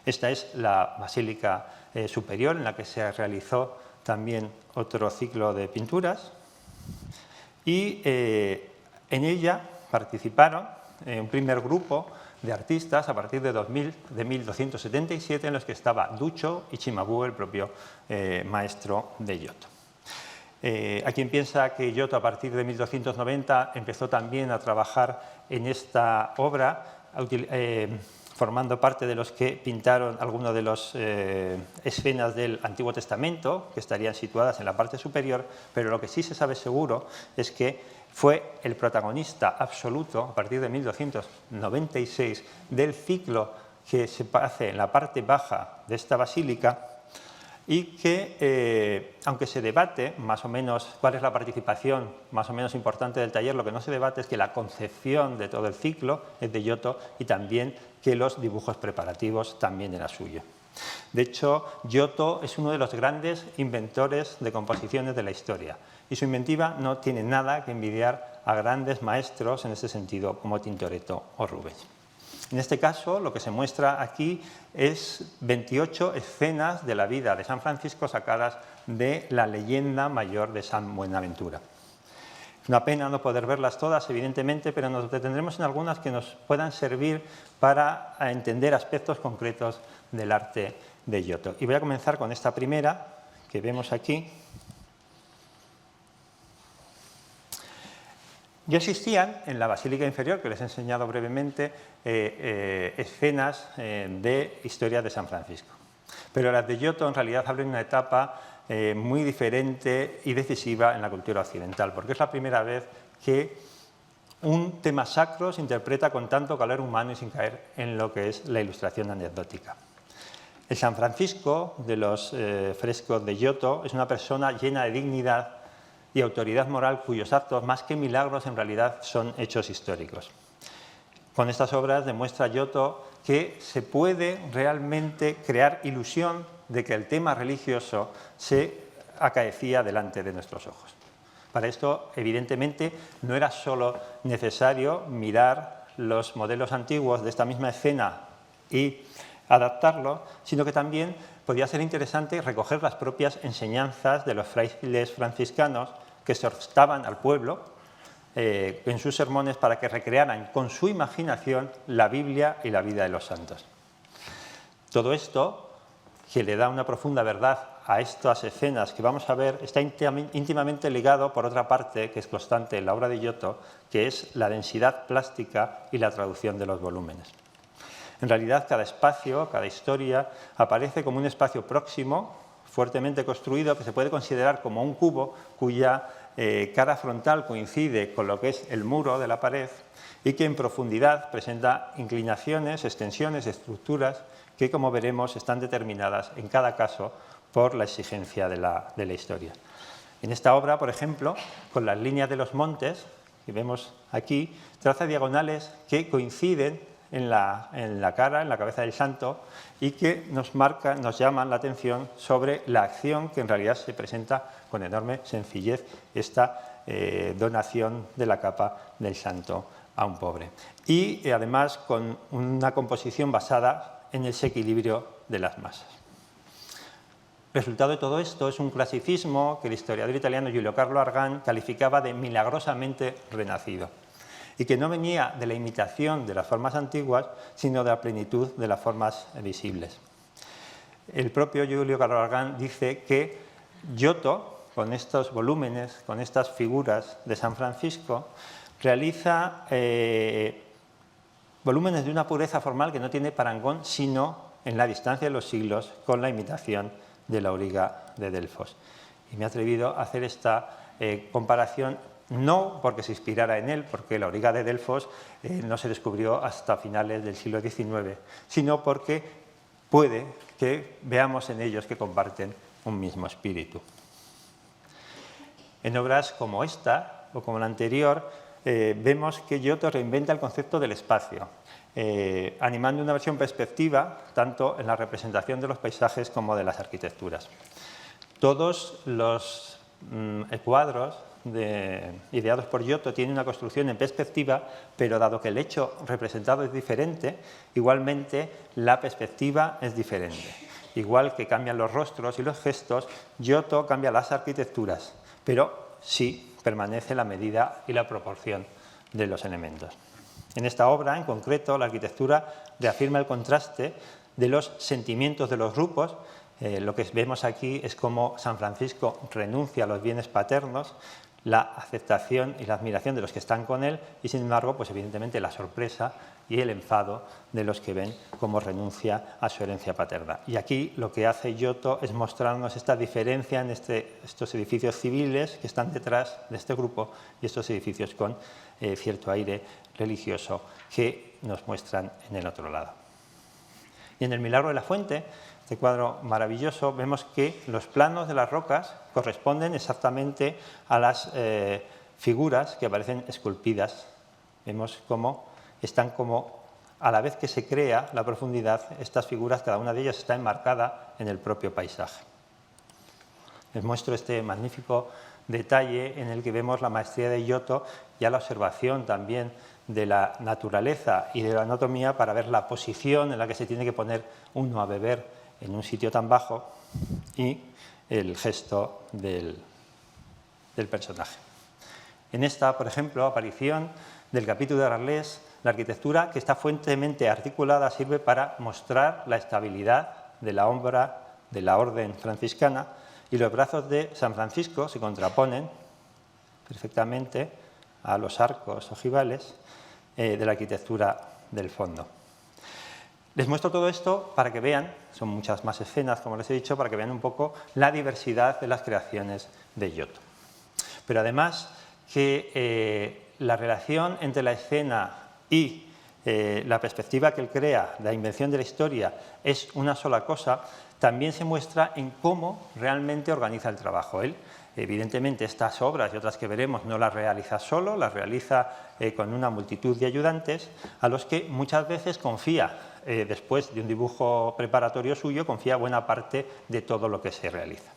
Esta es la basílica superior, en la que se realizó también otro ciclo de pinturas, y en ella participaron un primer grupo de artistas a partir de 1277, en los que estaba Duccio y Cimabue, el propio maestro de Giotto. Hay quien piensa que Giotto a partir de 1290 empezó también a trabajar en esta obra, formando parte de los que pintaron algunas de las escenas del Antiguo Testamento, que estarían situadas en la parte superior, pero lo que sí se sabe seguro es que fue el protagonista absoluto, a partir de 1296, del ciclo que se hace en la parte baja de esta basílica, y que, aunque se debate más o menos cuál es la participación más o menos importante del taller, lo que no se debate es que la concepción de todo el ciclo es de Giotto, y también que los dibujos preparativos también era suyo. De hecho, Giotto es uno de los grandes inventores de composiciones de la historia, y su inventiva no tiene nada que envidiar a grandes maestros en este sentido como Tintoretto o Rubens. En este caso, lo que se muestra aquí es 28 escenas de la vida de San Francisco sacadas de la leyenda mayor de San Buenaventura. Es una pena no poder verlas todas, evidentemente, pero nos detendremos en algunas que nos puedan servir para entender aspectos concretos del arte de Giotto. Y voy a comenzar con esta primera que vemos aquí. Ya existían en la Basílica Inferior, que les he enseñado brevemente, escenas de historia de San Francisco. Pero las de Giotto en realidad abren una etapa muy diferente y decisiva en la cultura occidental, porque es la primera vez que un tema sacro se interpreta con tanto calor humano y sin caer en lo que es la ilustración anecdótica. El San Francisco de los frescos de Giotto es una persona llena de dignidad y autoridad moral, cuyos actos, más que milagros, en realidad son hechos históricos. Con estas obras demuestra Giotto que se puede realmente crear ilusión de que el tema religioso se acaecía delante de nuestros ojos. Para esto, evidentemente, no era solo necesario mirar los modelos antiguos de esta misma escena y adaptarlo, sino que también podía ser interesante recoger las propias enseñanzas de los frailes franciscanos que exhortaban al pueblo en sus sermones para que recrearan con su imaginación la Biblia y la vida de los santos. Todo esto, que le da una profunda verdad a estas escenas que vamos a ver, está íntimamente ligado, por otra parte, que es constante en la obra de Giotto, que es la densidad plástica y la traducción de los volúmenes. En realidad, cada espacio, cada historia, aparece como un espacio próximo, fuertemente construido, que se puede considerar como un cubo cuya cara frontal coincide con lo que es el muro de la pared, y que en profundidad presenta inclinaciones, extensiones, estructuras que, como veremos, están determinadas en cada caso por la exigencia de la historia. En esta obra, por ejemplo, con las líneas de los montes que vemos aquí, traza diagonales que coinciden en la cara, en la cabeza del santo, y que nos llaman la atención sobre la acción que en realidad se presenta con enorme sencillez, esta donación de la capa del santo a un pobre. Y además con una composición basada en ese equilibrio de las masas. El resultado de todo esto es un clasicismo que el historiador italiano Giulio Carlo Argan calificaba de milagrosamente renacido, y que no venía de la imitación de las formas antiguas, sino de la plenitud de las formas visibles. El propio Giulio Carlo Argan dice que Giotto, con estos volúmenes, con estas figuras de San Francisco, realiza volúmenes de una pureza formal que no tiene parangón, sino en la distancia de los siglos, con la imitación del auriga de Delfos. Y me he atrevido a hacer esta comparación, no porque se inspirara en él, porque la auriga de Delfos no se descubrió hasta finales del siglo XIX, sino porque puede que veamos en ellos que comparten un mismo espíritu. En obras como esta, o como la anterior, vemos que Giotto reinventa el concepto del espacio, animando una versión perspectiva tanto en la representación de los paisajes como de las arquitecturas. Todos los cuadros ideados por Giotto tienen una construcción en perspectiva, pero dado que el hecho representado es diferente, igualmente la perspectiva es diferente. Igual que cambian los rostros y los gestos, Giotto cambia las arquitecturas, pero sí permanece la medida y la proporción de los elementos. En esta obra, en concreto, la arquitectura reafirma el contraste de los sentimientos de los grupos. Lo que vemos aquí es cómo San Francisco renuncia a los bienes paternos, la aceptación y la admiración de los que están con él y, sin embargo, pues evidentemente la sorpresa y el enfado de los que ven cómo renuncia a su herencia paterna. Y aquí lo que hace Giotto es mostrarnos esta diferencia en estos edificios civiles que están detrás de este grupo y estos edificios con cierto aire religioso que nos muestran en el otro lado. Y en el Milagro de la Fuente, este cuadro maravilloso, vemos que los planos de las rocas corresponden exactamente a las figuras que aparecen esculpidas. Vemos cómo están como, a la vez que se crea la profundidad, estas figuras, cada una de ellas está enmarcada en el propio paisaje. Les muestro este magnífico detalle en el que vemos la maestría de Giotto y a la observación también de la naturaleza y de la anatomía para ver la posición en la que se tiene que poner uno a beber en un sitio tan bajo y el gesto del personaje. En esta, por ejemplo, aparición del capítulo de Arles, la arquitectura que está fuertemente articulada sirve para mostrar la estabilidad de la obra de la orden franciscana y los brazos de San Francisco se contraponen perfectamente a los arcos ojivales de la arquitectura del fondo. Les muestro todo esto para que vean, son muchas más escenas, como les he dicho, para que vean un poco la diversidad de las creaciones de Giotto. Pero además que la relación entre la escena y la perspectiva que él crea, la invención de la historia, es una sola cosa, también se muestra en cómo realmente organiza el trabajo. Él, evidentemente, estas obras y otras que veremos no las realiza solo, las realiza con una multitud de ayudantes a los que muchas veces confía, después de un dibujo preparatorio suyo, confía buena parte de todo lo que se realiza.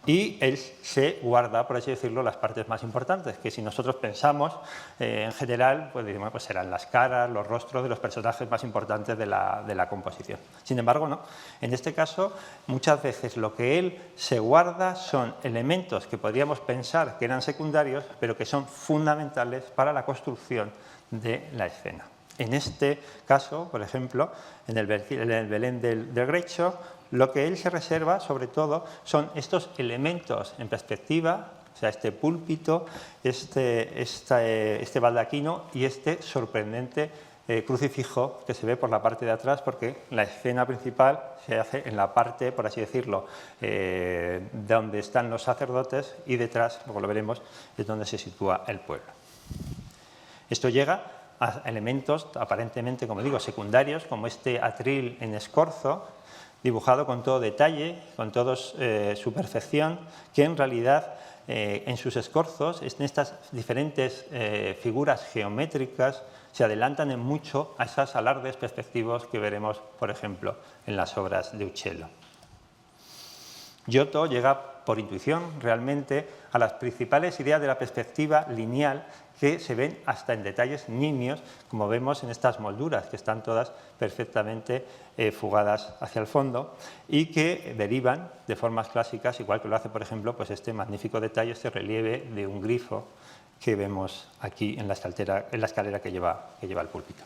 Y él se guarda, por así decirlo, las partes más importantes, que si nosotros pensamos, en general, pues diríamos, pues serán las caras, los rostros de los personajes más importantes de la composición. Sin embargo, no. En este caso, muchas veces lo que él se guarda son elementos que podríamos pensar que eran secundarios, pero que son fundamentales para la construcción de la escena. En este caso, por ejemplo, en el Belén del Grecho, lo que él se reserva, sobre todo, son estos elementos en perspectiva, o sea, este púlpito, este baldaquino y este sorprendente crucifijo que se ve por la parte de atrás, porque la escena principal se hace en la parte, por así decirlo, donde están los sacerdotes y detrás, como lo veremos, es donde se sitúa el pueblo. Esto llega a elementos aparentemente, como digo, secundarios, como este atril en escorzo, dibujado con todo detalle, con toda su perfección, que en realidad en sus escorzos, en estas diferentes figuras geométricas, se adelantan en mucho a esos alardes perspectivos que veremos, por ejemplo, en las obras de Uccello. Giotto llega por intuición realmente a las principales ideas de la perspectiva lineal que se ven hasta en detalles nimios, como vemos en estas molduras, que están todas perfectamente fugadas hacia el fondo y que derivan de formas clásicas, igual que lo hace, por ejemplo, pues este magnífico detalle, este relieve de un grifo que vemos aquí en la escalera que lleva al púlpito.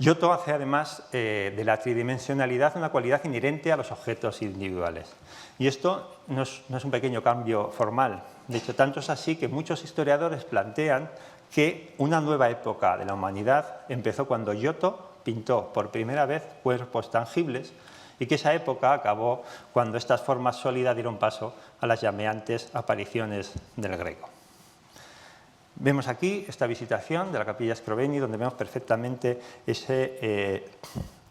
Giotto hace además de la tridimensionalidad una cualidad inherente a los objetos individuales. Y esto no es un pequeño cambio formal. De hecho, tanto es así que muchos historiadores plantean que una nueva época de la humanidad empezó cuando Giotto pintó por primera vez cuerpos tangibles y que esa época acabó cuando estas formas sólidas dieron paso a las llameantes apariciones del Greco. Vemos aquí esta visitación de la Capilla Scrovegni, donde vemos perfectamente ese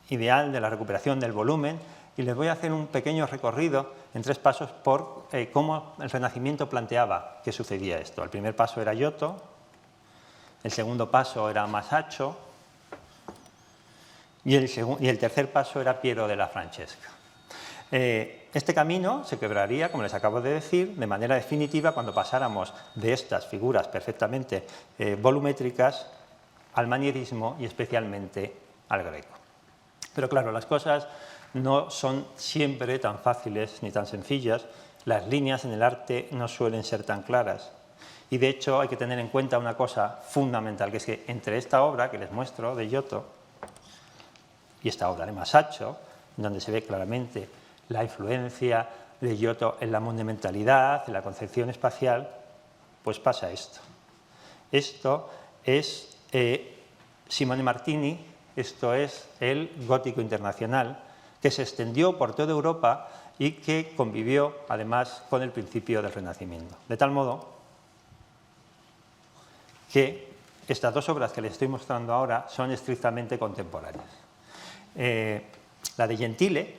ideal de la recuperación del volumen, y les voy a hacer un pequeño recorrido en 3 pasos por cómo el Renacimiento planteaba que sucedía esto. El primer paso era Giotto, el segundo paso era Masaccio y el tercer paso era Piero della Francesca. Este camino se quebraría, como les acabo de decir, de manera definitiva cuando pasáramos de estas figuras perfectamente volumétricas al manierismo y especialmente al Greco. Pero claro, las cosas no son siempre tan fáciles ni tan sencillas. Las líneas en el arte no suelen ser tan claras. Y de hecho hay que tener en cuenta una cosa fundamental, que es que entre esta obra que les muestro de Giotto y esta obra de Masaccio, donde se ve claramente la influencia de Giotto en la monumentalidad, en la concepción espacial, pues pasa esto. Esto es Simone Martini, esto es el gótico internacional, que se extendió por toda Europa y que convivió además con el principio del Renacimiento. De tal modo que estas dos obras que les estoy mostrando ahora son estrictamente contemporáneas. La de Gentile,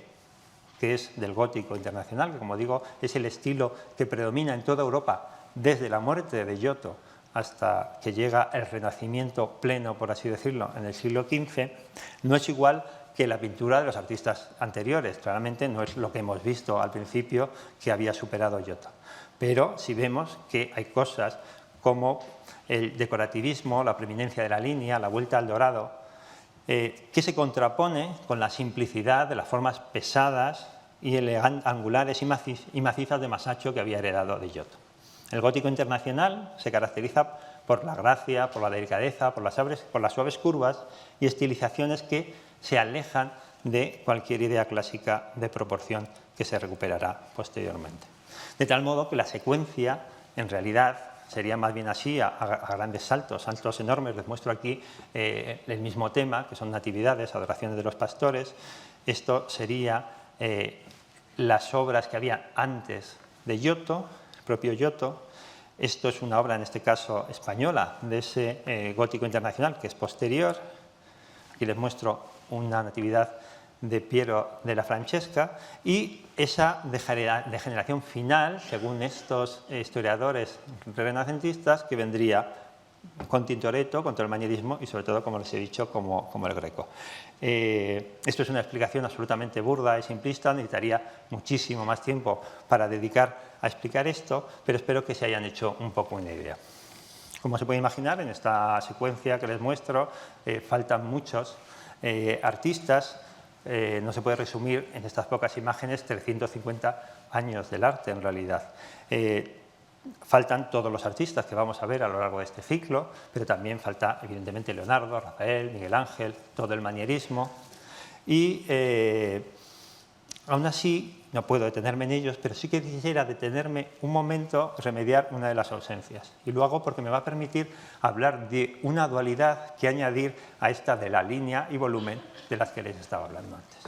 que es del gótico internacional, que como digo es el estilo que predomina en toda Europa desde la muerte de Giotto hasta que llega el Renacimiento pleno, por así decirlo, en el siglo XV, no es igual que la pintura de los artistas anteriores. Claramente no es lo que hemos visto al principio que había superado Giotto. Pero si vemos que hay cosas como el decorativismo, la preeminencia de la línea, la vuelta al dorado, que se contrapone con la simplicidad de las formas pesadas y angulares y macizas de Masaccio que había heredado de Giotto. El gótico internacional se caracteriza por la gracia, por la delicadeza, por las suaves curvas y estilizaciones que se alejan de cualquier idea clásica de proporción que se recuperará posteriormente. De tal modo que la secuencia, en realidad, sería más bien así, a grandes saltos enormes. Les muestro aquí el mismo tema, que son natividades, adoraciones de los pastores. Esto sería las obras que había antes de Giotto, el propio Giotto. Esto es una obra, en este caso española, de ese gótico internacional, que es posterior. Aquí les muestro una natividad de Piero de la Francesca y esa degeneración final, según estos historiadores renacentistas, que vendría con Tintoretto, contra el manierismo y sobre todo, como les he dicho, como el Greco. Esto es una explicación absolutamente burda y simplista, necesitaría muchísimo más tiempo para dedicar a explicar esto, pero espero que se hayan hecho un poco una idea. Como se puede imaginar, en esta secuencia que les muestro faltan muchos artistas. No se puede resumir en estas pocas imágenes 350 años del arte en realidad. Faltan todos los artistas que vamos a ver a lo largo de este ciclo, pero también falta evidentemente Leonardo, Rafael, Miguel Ángel, todo el manierismo y aún así no puedo detenerme en ellos, pero sí que quisiera detenerme un momento, remediar una de las ausencias. Y lo hago porque me va a permitir hablar de una dualidad que añadir a esta de la línea y volumen de las que les estaba hablando antes.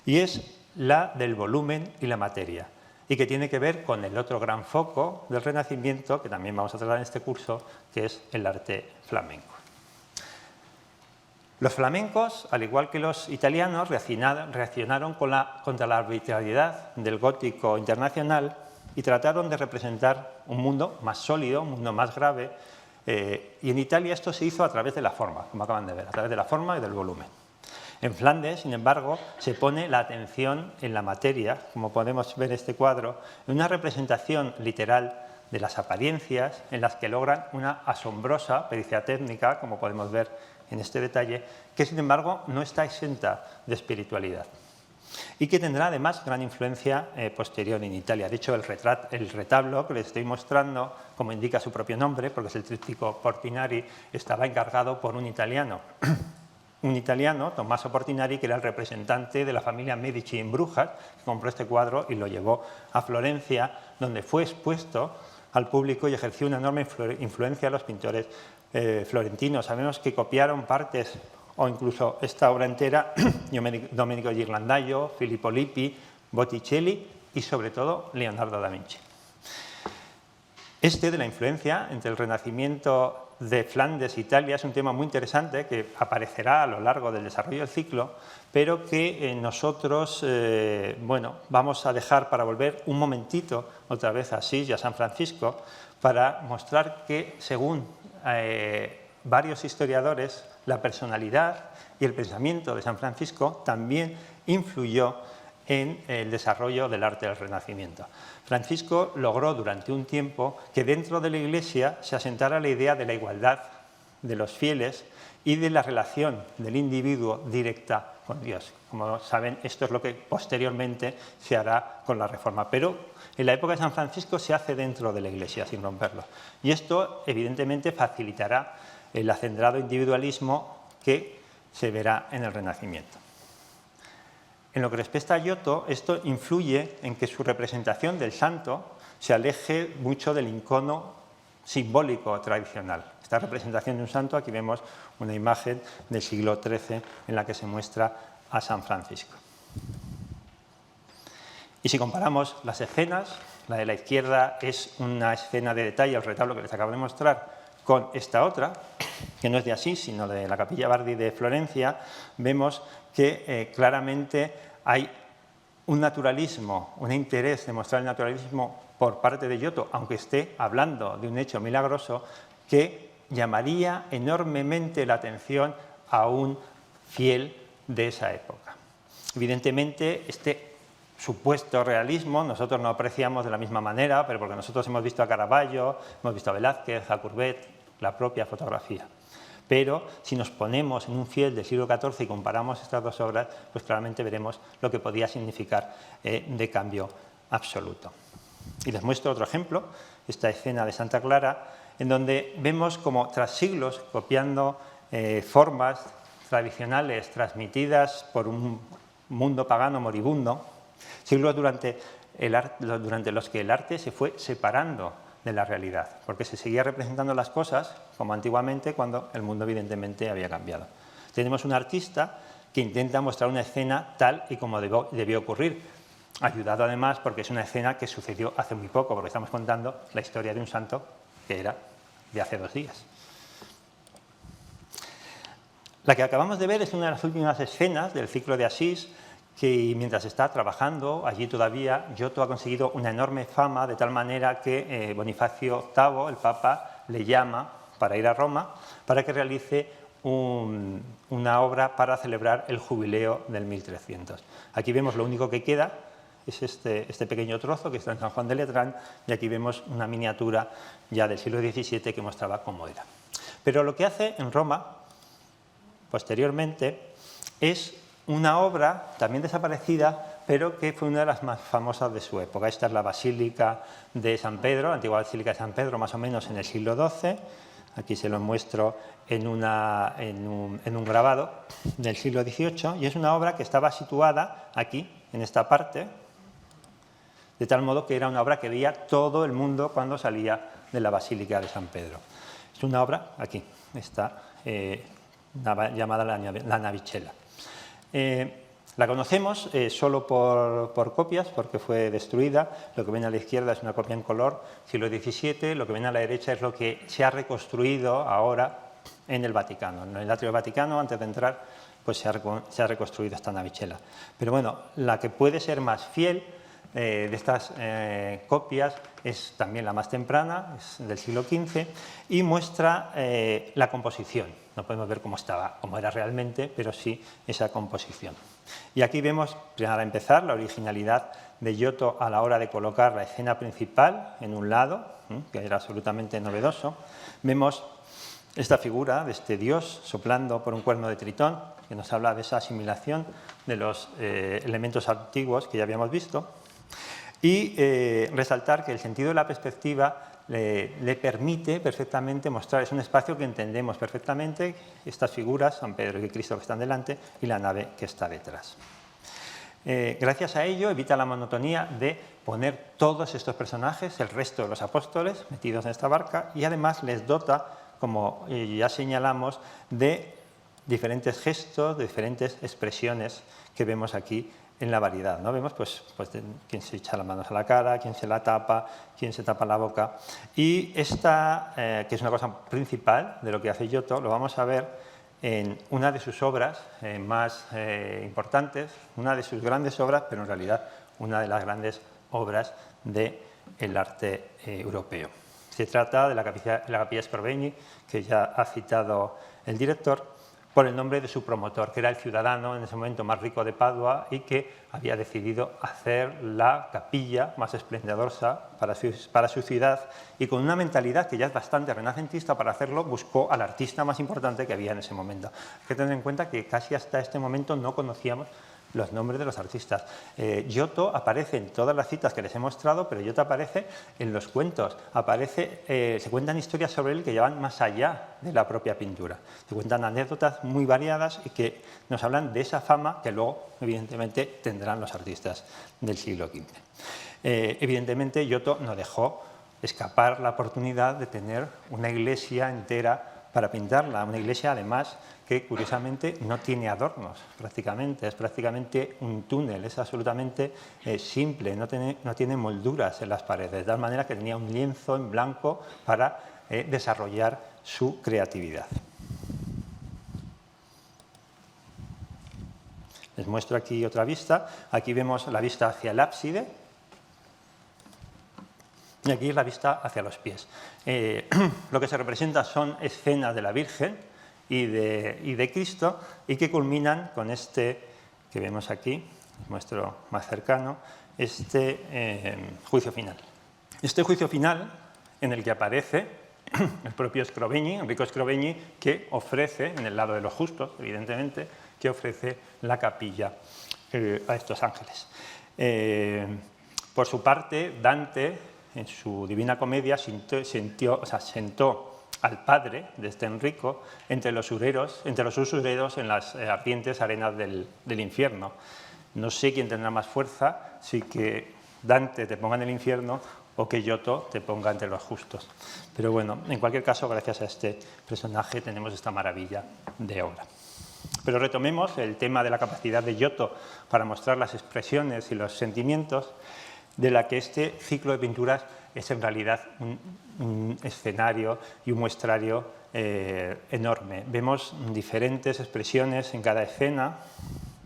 Y es la del volumen y la materia, y que tiene que ver con el otro gran foco del Renacimiento, que también vamos a tratar en este curso, que es el arte flamenco. Los flamencos, al igual que los italianos, reaccionaron contra la arbitrariedad del gótico internacional y trataron de representar un mundo más sólido, un mundo más grave, y en Italia esto se hizo a través de la forma, como acaban de ver, a través de la forma y del volumen. En Flandes, sin embargo, se pone la atención en la materia, como podemos ver en este cuadro, en una representación literal de las apariencias en las que logran una asombrosa pericia técnica, como podemos ver en este detalle, que sin embargo no está exenta de espiritualidad y que tendrá además gran influencia posterior en Italia. De hecho, el retablo que les estoy mostrando, como indica su propio nombre, porque es el tríptico Portinari, estaba encargado por un italiano, Tommaso Portinari, que era el representante de la familia Medici en Brujas, que compró este cuadro y lo llevó a Florencia, donde fue expuesto al público y ejerció una enorme influencia en los pintores florentinos. Sabemos que copiaron partes o incluso esta obra entera Domenico Ghirlandaio, Filippo Lippi, Botticelli y sobre todo Leonardo da Vinci. Este de la influencia entre el Renacimiento de Flandes e Italia es un tema muy interesante que aparecerá a lo largo del desarrollo del ciclo, pero que nosotros vamos a dejar para volver un momentito otra vez a Asís y a San Francisco para mostrar que, según varios historiadores, la personalidad y el pensamiento de San Francisco también influyó en el desarrollo del arte del Renacimiento. Francisco logró durante un tiempo que dentro de la Iglesia se asentara la idea de la igualdad de los fieles y de la relación del individuo directa con Dios. Como saben, esto es lo que posteriormente se hará con la Reforma, pero en la época de San Francisco se hace dentro de la Iglesia, sin romperlo. Y esto, evidentemente, facilitará el acendrado individualismo que se verá en el Renacimiento. En lo que respecta a Giotto, esto influye en que su representación del santo se aleje mucho del icono simbólico tradicional. Esta representación de un santo, aquí vemos una imagen del siglo XIII en la que se muestra a San Francisco. Y si comparamos las escenas, la de la izquierda es una escena de detalle, el retablo que les acabo de mostrar, con esta otra, que no es de Asís, sino de la Capilla Bardi de Florencia, vemos que claramente hay un naturalismo, un interés de mostrar el naturalismo por parte de Giotto, aunque esté hablando de un hecho milagroso, que llamaría enormemente la atención a un fiel de esa época. Evidentemente, este supuesto realismo nosotros no apreciamos de la misma manera, pero porque nosotros hemos visto a Caravaggio, hemos visto a Velázquez, a Courbet, la propia fotografía. Pero si nos ponemos en un fiel del siglo XIV y comparamos estas dos obras, pues claramente veremos lo que podía significar de cambio absoluto. Y les muestro otro ejemplo, esta escena de Santa Clara, en donde vemos como tras siglos, copiando formas tradicionales transmitidas por un mundo pagano moribundo, siglos durante los que el arte se fue separando de la realidad, porque se seguía representando las cosas como antiguamente cuando el mundo evidentemente había cambiado. Tenemos un artista que intenta mostrar una escena tal y como debió ocurrir, ayudado además porque es una escena que sucedió hace muy poco, porque estamos contando la historia de un santo que era de hace 2 días. La que acabamos de ver es una de las últimas escenas del ciclo de Asís, que mientras está trabajando allí todavía, Giotto ha conseguido una enorme fama, de tal manera que Bonifacio VIII, el Papa, le llama para ir a Roma para que realice una obra para celebrar el jubileo del 1300. Aquí vemos lo único que queda, es este pequeño trozo que está en San Juan de Letrán, y aquí vemos una miniatura ya del siglo XVII que mostraba cómo era. Pero lo que hace en Roma, posteriormente, es una obra también desaparecida, pero que fue una de las más famosas de su época. Esta es la Basílica de San Pedro, la antigua Basílica de San Pedro, más o menos en el siglo XII. Aquí se lo muestro en un grabado del siglo XVIII, y es una obra que estaba situada aquí, en esta parte, de tal modo que era una obra que veía todo el mundo cuando salía de la Basílica de San Pedro. Es una obra, aquí, está llamada la Navicella. La conocemos solo por copias, porque fue destruida. Lo que ven a la izquierda es una copia en color, siglo XVII. Lo que ven a la derecha es lo que se ha reconstruido ahora en el Vaticano. En el atrio del Vaticano, antes de entrar, pues se ha reconstruido esta Navicella. Pero bueno, la que puede ser más fiel de estas copias es también la más temprana, es del siglo XV, y muestra la composición. No podemos ver cómo era realmente, pero sí esa composición. Y aquí vemos, para empezar, la originalidad de Giotto a la hora de colocar la escena principal en un lado, que era absolutamente novedoso. Vemos esta figura de este dios soplando por un cuerno de Tritón, que nos habla de esa asimilación de los elementos antiguos que ya habíamos visto. Y resaltar que el sentido de la perspectiva le permite perfectamente mostrar, es un espacio que entendemos perfectamente, estas figuras, San Pedro y Cristo que están delante y la nave que está detrás. Gracias a ello evita la monotonía de poner todos estos personajes, el resto de los apóstoles, metidos en esta barca, y además les dota, como ya señalamos, de diferentes gestos, de diferentes expresiones que vemos aquí en la variedad, ¿no? Vemos pues quién se echa las manos a la cara, quién se la tapa, quién se tapa la boca. Y esta, que es una cosa principal de lo que hace Giotto, lo vamos a ver en una de sus obras más importantes, una de sus grandes obras, pero en realidad una de las grandes obras del arte europeo. Se trata de la Capilla Sporbegni, que ya ha citado el director, por el nombre de su promotor, que era el ciudadano en ese momento más rico de Padua y que había decidido hacer la capilla más esplendorosa para su ciudad, y con una mentalidad que ya es bastante renacentista. Para hacerlo buscó al artista más importante que había en ese momento. Hay que tener en cuenta que casi hasta este momento no conocíamos los nombres de los artistas. Giotto aparece en todas las citas que les he mostrado, pero Giotto aparece en los cuentos, se cuentan historias sobre él que llevan más allá de la propia pintura. Se cuentan anécdotas muy variadas y que nos hablan de esa fama que luego, evidentemente, tendrán los artistas del siglo XV. Evidentemente, Giotto no dejó escapar la oportunidad de tener una iglesia entera para pintarla, una iglesia además que curiosamente no tiene adornos prácticamente, es prácticamente un túnel, es absolutamente simple, no tiene molduras en las paredes, de tal manera que tenía un lienzo en blanco para desarrollar su creatividad. Les muestro aquí otra vista, aquí vemos la vista hacia el ábside y aquí la vista hacia los pies. Lo que se representa son escenas de la Virgen y de Cristo, y que culminan con este que vemos aquí, les muestro más cercano, este juicio final. Este juicio final en el que aparece el propio Scrovegni, Enrico Scrovegni, que ofrece, en el lado de los justos, evidentemente, que ofrece la capilla a estos ángeles. Por su parte, Dante, en su Divina Comedia, sentó al padre de este Enrico entre los usureros en las ardientes arenas del infierno. No sé quién tendrá más fuerza, si que Dante te ponga en el infierno o que Giotto te ponga entre los justos. Pero bueno, en cualquier caso, gracias a este personaje tenemos esta maravilla de obra. Pero retomemos el tema de la capacidad de Giotto para mostrar las expresiones y los sentimientos, de la que este ciclo de pinturas es en realidad un escenario y un muestrario enorme. Vemos diferentes expresiones en cada escena.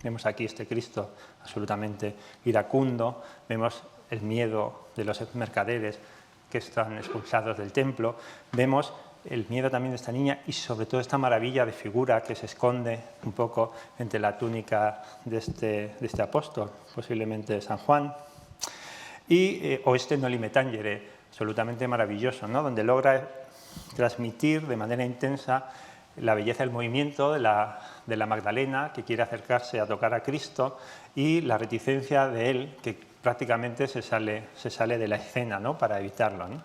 Vemos aquí este Cristo absolutamente iracundo, vemos el miedo de los mercaderes que están expulsados del templo, vemos el miedo también de esta niña y sobre todo esta maravilla de figura que se esconde un poco entre la túnica de este apóstol, posiblemente San Juan, o este Noli me tangere, absolutamente maravilloso, ¿no? Donde logra transmitir de manera intensa la belleza del movimiento de la Magdalena, que quiere acercarse a tocar a Cristo, y la reticencia de él, que prácticamente se sale de la escena, ¿no? Para evitarlo, ¿no?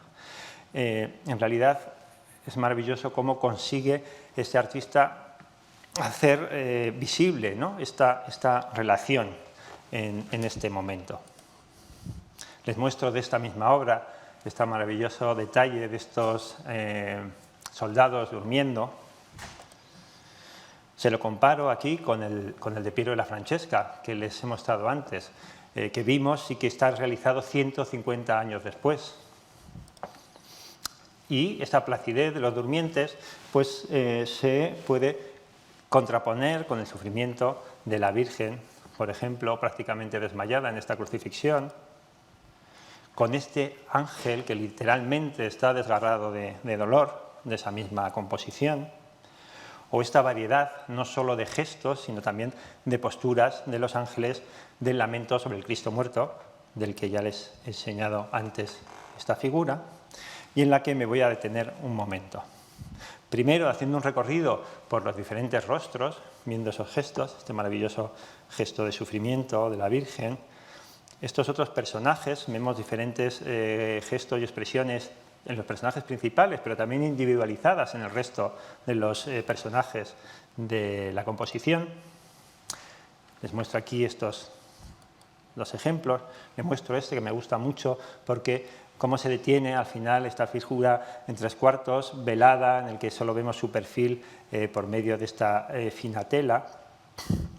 En realidad es maravilloso cómo consigue este artista hacer visible, ¿no? esta relación en este momento. Les muestro de esta misma obra este maravilloso detalle de estos soldados durmiendo. Se lo comparo aquí con el de Piero de la Francesca, que les he mostrado antes, que vimos y que está realizado 150 años después. Y esta placidez de los durmientes pues, se puede contraponer con el sufrimiento de la Virgen, por ejemplo, prácticamente desmayada en esta crucifixión, con este ángel que literalmente está desgarrado de dolor, de esa misma composición, o esta variedad no solo de gestos, sino también de posturas de los ángeles del lamento sobre el Cristo muerto, del que ya les he enseñado antes esta figura, y en la que me voy a detener un momento. Primero, haciendo un recorrido por los diferentes rostros, viendo esos gestos, este maravilloso gesto de sufrimiento de la Virgen. Estos otros personajes, vemos diferentes gestos y expresiones en los personajes principales, pero también individualizadas en el resto de los personajes de la composición. Les muestro aquí estos dos ejemplos. Les muestro este que me gusta mucho porque cómo se detiene al final esta figura en 3/4, velada, en el que solo vemos su perfil por medio de esta fina tela.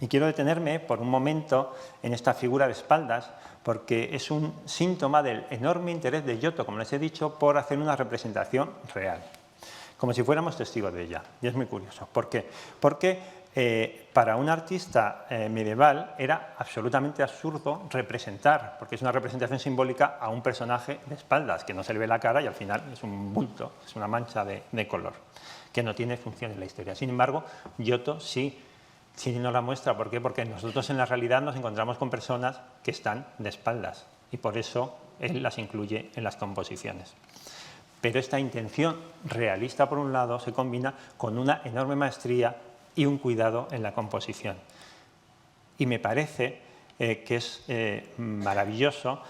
Y quiero detenerme por un momento en esta figura de espaldas, porque es un síntoma del enorme interés de Giotto, como les he dicho, por hacer una representación real, como si fuéramos testigos de ella. Y es muy curioso. ¿Por qué? Porque para un artista medieval era absolutamente absurdo representar, porque es una representación simbólica, a un personaje de espaldas, que no se le ve la cara y al final es un bulto, es una mancha de color, que no tiene función en la historia. Sin embargo, Giotto sí nos la muestra. ¿Por qué? Porque nosotros en la realidad nos encontramos con personas que están de espaldas y por eso él las incluye en las composiciones. Pero esta intención realista, por un lado, se combina con una enorme maestría y un cuidado en la composición. Y me parece que es maravilloso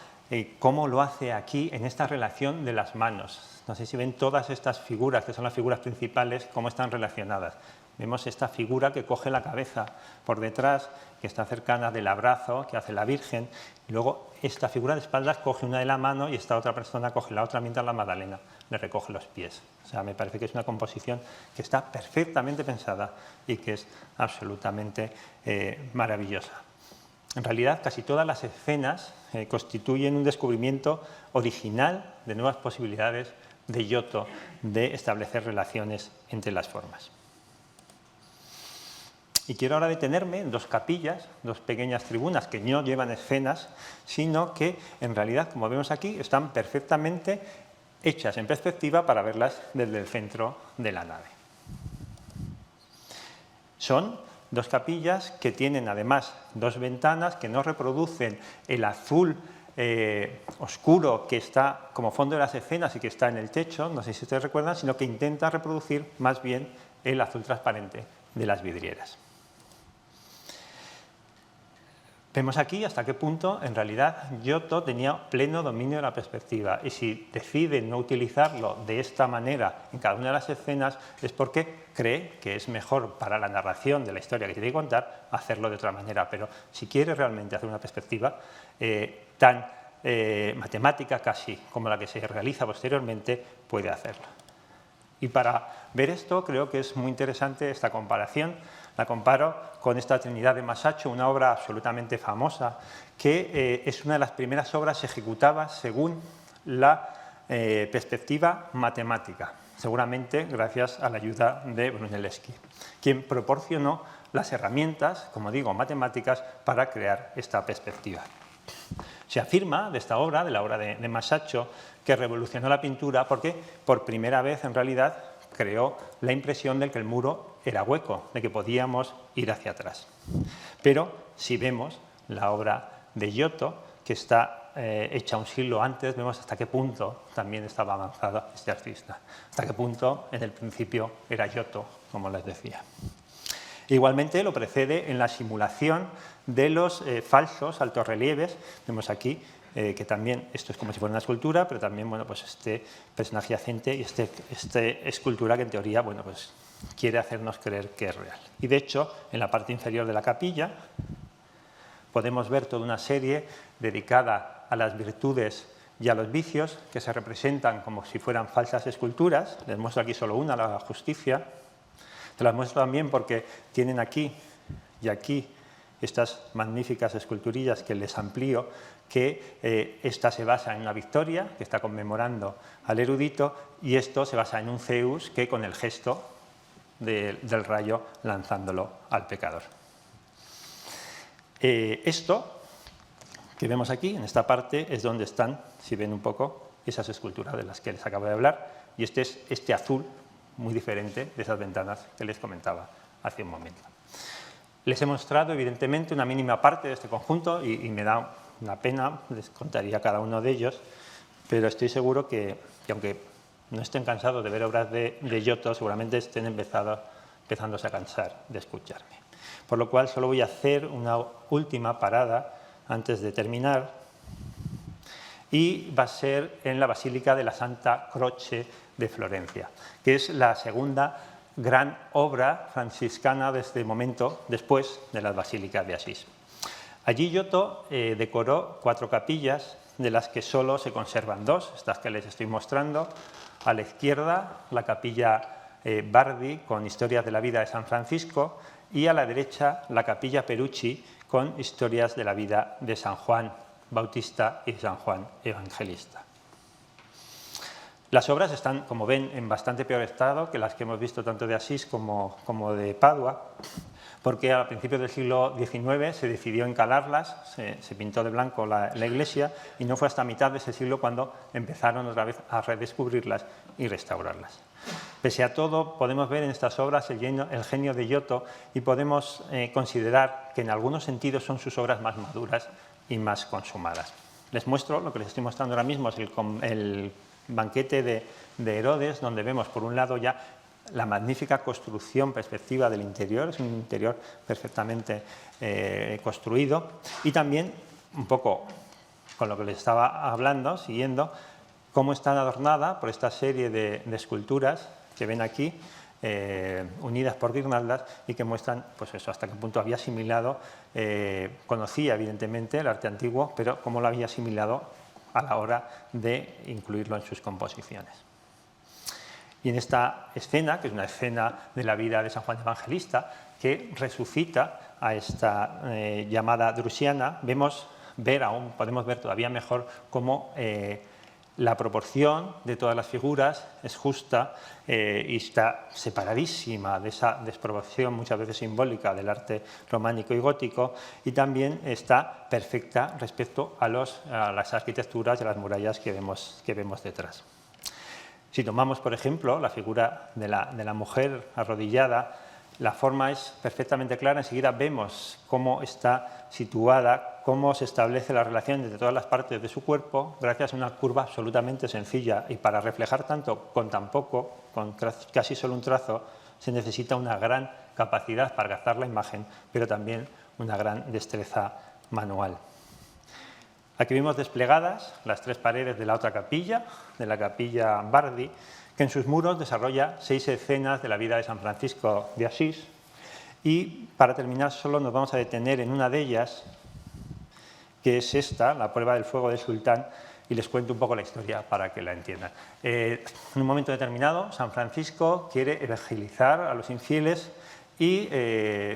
cómo lo hace aquí en esta relación de las manos. No sé si ven todas estas figuras, que son las figuras principales, cómo están relacionadas. Vemos esta figura que coge la cabeza por detrás, que está cercana del abrazo que hace la Virgen, y luego esta figura de espaldas coge una de la mano y esta otra persona coge la otra mientras la Magdalena le recoge los pies. O sea, me parece que es una composición que está perfectamente pensada y que es absolutamente maravillosa. En realidad, casi todas las escenas constituyen un descubrimiento original de nuevas posibilidades de Giotto de establecer relaciones entre las formas. Y quiero ahora detenerme en dos capillas, dos pequeñas tribunas que no llevan escenas, sino que en realidad, como vemos aquí, están perfectamente hechas en perspectiva para verlas desde el centro de la nave. Son dos capillas que tienen además dos ventanas que no reproducen el azul oscuro que está como fondo de las escenas y que está en el techo, no sé si ustedes recuerdan, sino que intenta reproducir más bien el azul transparente de las vidrieras. Vemos aquí hasta qué punto, en realidad, Giotto tenía pleno dominio de la perspectiva y si decide no utilizarlo de esta manera en cada una de las escenas es porque cree que es mejor para la narración de la historia que tiene que contar hacerlo de otra manera, pero si quiere realmente hacer una perspectiva tan matemática casi como la que se realiza posteriormente, puede hacerlo. Y para ver esto creo que es muy interesante esta comparación. La comparo con esta Trinidad de Masaccio, una obra absolutamente famosa que es una de las primeras obras ejecutadas según la perspectiva matemática, seguramente gracias a la ayuda de Brunelleschi, quien proporcionó las herramientas, como digo, matemáticas para crear esta perspectiva. Se afirma de esta obra, de la obra de Masaccio, que revolucionó la pintura porque por primera vez en realidad creó la impresión de que el muro era hueco, de que podíamos ir hacia atrás. Pero si vemos la obra de Giotto, que está hecha un siglo antes, vemos hasta qué punto también estaba avanzado este artista, hasta qué punto en el principio era Giotto, como les decía. Igualmente lo precede en la simulación de los falsos altorrelieves. Vemos aquí que también esto es como si fuera una escultura, pero también bueno, pues este personaje yacente y esta escultura que en teoría bueno, pues quiere hacernos creer que es real. Y de hecho, en la parte inferior de la capilla podemos ver toda una serie dedicada a las virtudes y a los vicios que se representan como si fueran falsas esculturas. Les muestro aquí solo una, la justicia. Te las muestro también porque tienen aquí y aquí estas magníficas esculturillas que les amplío, que esta se basa en una victoria que está conmemorando al erudito y esto se basa en un Zeus que con el gesto del rayo lanzándolo al pecador. Esto que vemos aquí, en esta parte, es donde están, si ven un poco, esas esculturas de las que les acabo de hablar y este es este azul muy diferente de esas ventanas que les comentaba hace un momento. Les he mostrado, evidentemente, una mínima parte de este conjunto y me da una pena, les contaría cada uno de ellos, pero estoy seguro que aunque no estén cansados de ver obras de Giotto, seguramente estén empezándose a cansar de escucharme. Por lo cual, solo voy a hacer una última parada antes de terminar y va a ser en la Basílica de la Santa Croce de Florencia, que es la segunda gran obra franciscana de este momento, después de las basílicas de Asís. Allí Giotto decoró 4 capillas, de las que solo se conservan 2, estas que les estoy mostrando. A la izquierda, la capilla Bardi, con historias de la vida de San Francisco, y a la derecha, la capilla Perucci, con historias de la vida de San Juan Bautista y San Juan Evangelista. Las obras están, como ven, en bastante peor estado que las que hemos visto tanto de Asís como de Padua, porque a principios del siglo XIX se decidió encalarlas, se pintó de blanco la iglesia y no fue hasta mitad de ese siglo cuando empezaron otra vez a redescubrirlas y restaurarlas. Pese a todo, podemos ver en estas obras el genio de Giotto y podemos considerar que en algunos sentidos son sus obras más maduras y más consumadas. Les muestro, lo que les estoy mostrando ahora mismo es el banquete de Herodes, donde vemos por un lado ya la magnífica construcción, perspectiva del interior, es un interior perfectamente construido, y también un poco con lo que les estaba hablando, siguiendo, cómo está adornada por esta serie de esculturas que ven aquí, unidas por guirnaldas y que muestran pues eso, hasta qué punto había asimilado, conocía evidentemente el arte antiguo, pero cómo lo había asimilado a la hora de incluirlo en sus composiciones. Y en esta escena, que es una escena de la vida de San Juan Evangelista, que resucita a esta llamada Drusiana, podemos ver todavía mejor cómo la proporción de todas las figuras es justa y está separadísima de esa desproporción muchas veces simbólica del arte románico y gótico, y también está perfecta respecto a las arquitecturas de las murallas que vemos detrás. Si tomamos, por ejemplo, la figura de la mujer arrodillada, la forma es perfectamente clara, enseguida vemos cómo está situada, cómo se establece la relación entre todas las partes de su cuerpo, gracias a una curva absolutamente sencilla, y para reflejar tanto con tan poco, con casi solo un trazo, se necesita una gran capacidad para captar la imagen, pero también una gran destreza manual. Aquí vemos desplegadas las tres paredes de la otra capilla, de la capilla Bardi, que en sus muros desarrolla 6 escenas de la vida de San Francisco de Asís. Y para terminar solo nos vamos a detener en una de ellas, que es esta, la prueba del fuego del sultán, y les cuento un poco la historia para que la entiendan. En un momento determinado, San Francisco quiere evangelizar a los infieles y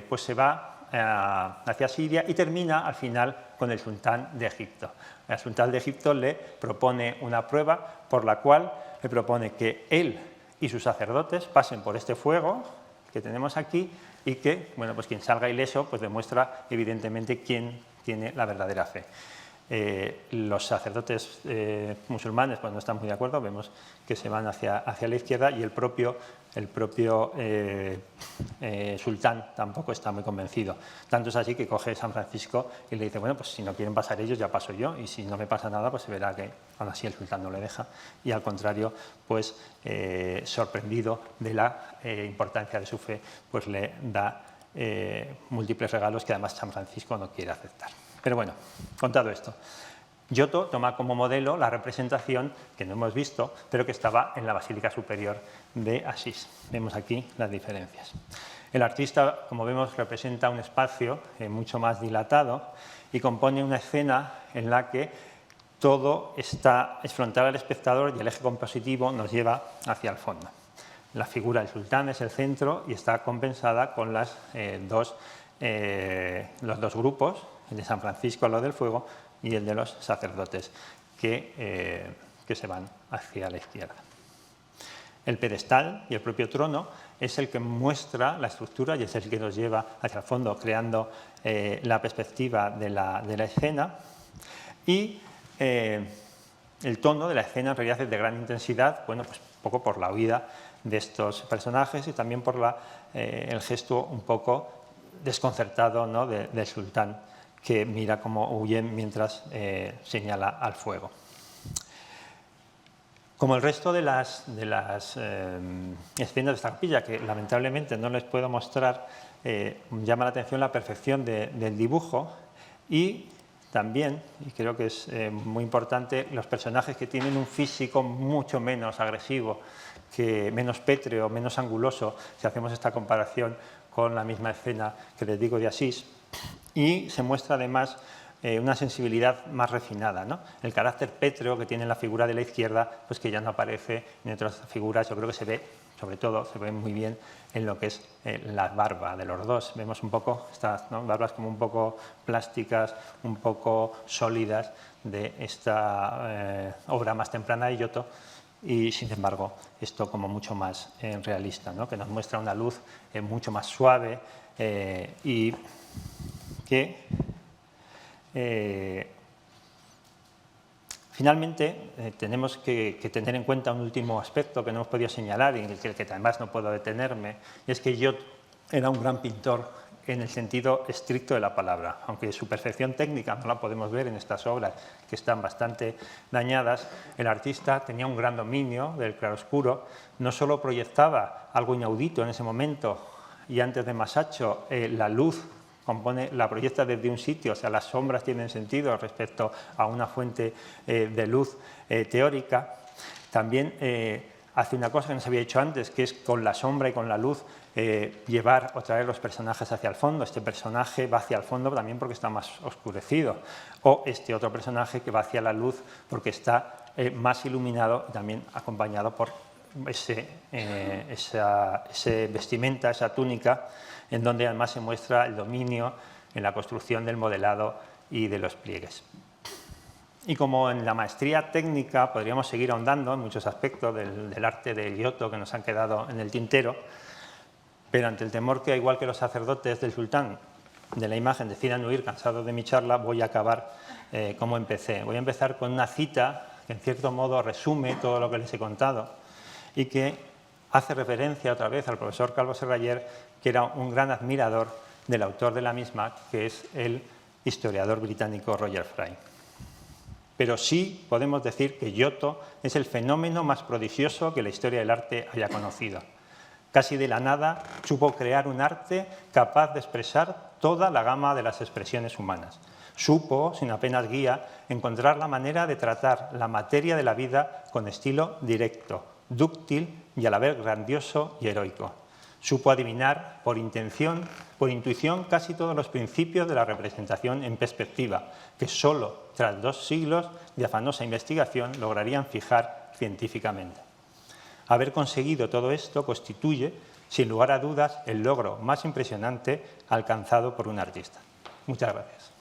pues se va hacia Siria y termina al final con el sultán de Egipto. El sultán de Egipto le propone una prueba por la cual le propone que él y sus sacerdotes pasen por este fuego que tenemos aquí y que, bueno, pues quien salga ileso pues demuestra evidentemente quién tiene la verdadera fe. Los sacerdotes musulmanes pues no están muy de acuerdo, vemos que se van hacia la izquierda, y el propio sultán tampoco está muy convencido. Tanto es así que coge San Francisco y le dice, bueno, pues si no quieren pasar ellos, ya paso yo, y si no me pasa nada, pues se verá que aún así el sultán no le deja, y al contrario, pues sorprendido de la importancia de su fe, pues le da múltiples regalos que además San Francisco no quiere aceptar. Pero bueno, contado esto, Giotto toma como modelo la representación que no hemos visto, pero que estaba en la Basílica Superior de Asís. Vemos aquí las diferencias. El artista, como vemos, representa un espacio mucho más dilatado y compone una escena en la que todo es frontal al espectador y el eje compositivo nos lleva hacia el fondo. La figura del sultán es el centro y está compensada con los dos grupos, el de San Francisco a lo del fuego y el de los sacerdotes que se van hacia la izquierda. El pedestal y el propio trono es el que muestra la estructura y es el que nos lleva hacia el fondo, creando la perspectiva de la escena, y el tono de la escena en realidad es de gran intensidad, bueno, pues un poco por la huida de estos personajes y también por el gesto un poco desconcertado, ¿no?, del sultán, que mira cómo huyen mientras señala al fuego. Como el resto de las escenas de esta capilla, que lamentablemente no les puedo mostrar, llama la atención la perfección del dibujo y también, y creo que es muy importante, los personajes que tienen un físico mucho menos agresivo, menos pétreo, menos anguloso, si hacemos esta comparación con la misma escena que les digo de Asís, y se muestra además una sensibilidad más refinada, ¿no? El carácter pétreo que tiene la figura de la izquierda, pues que ya no aparece en otras figuras. Yo creo que se ve, sobre todo, se ve muy bien en lo que es la barba de los dos. Vemos un poco estas, ¿no?, barbas como un poco plásticas, un poco sólidas de esta obra más temprana de Giotto, y sin embargo esto como mucho más realista, ¿no?, que nos muestra una luz mucho más suave, y que finalmente tenemos que tener en cuenta un último aspecto que no hemos podido señalar y en el que además no puedo detenerme, y es que Giotto era un gran pintor en el sentido estricto de la palabra, aunque su perfección técnica no la podemos ver en estas obras que están bastante dañadas. El artista tenía un gran dominio del claroscuro, no solo proyectaba algo inaudito en ese momento y antes de Masaccio, la luz la proyecta desde un sitio, o sea, las sombras tienen sentido respecto a una fuente de luz teórica. También hace una cosa que no se había hecho antes, que es con la sombra y con la luz llevar o traer los personajes hacia el fondo. Este personaje va hacia el fondo también porque está más oscurecido, o este otro personaje que va hacia la luz porque está más iluminado y también acompañado por esa vestimenta, esa túnica, en donde además se muestra el dominio en la construcción del modelado y de los pliegues. Y como en la maestría técnica podríamos seguir ahondando en muchos aspectos del arte de Giotto que nos han quedado en el tintero, pero ante el temor que, igual que los sacerdotes del sultán de la imagen, decidan huir cansados de mi charla, voy a acabar como empecé. Voy a empezar con una cita que en cierto modo resume todo lo que les he contado y que hace referencia otra vez al profesor Calvo Serraller, que era un gran admirador del autor de la misma, que es el historiador británico Roger Fry. Pero sí podemos decir que Giotto es el fenómeno más prodigioso que la historia del arte haya conocido. Casi de la nada supo crear un arte capaz de expresar toda la gama de las expresiones humanas. Supo, sin apenas guía, encontrar la manera de tratar la materia de la vida con estilo directo, dúctil y a la vez grandioso y heroico. Supo adivinar por intuición casi todos los principios de la representación en perspectiva, que solo tras 2 siglos de afanosa investigación lograrían fijar científicamente. Haber conseguido todo esto constituye, sin lugar a dudas, el logro más impresionante alcanzado por un artista. Muchas gracias.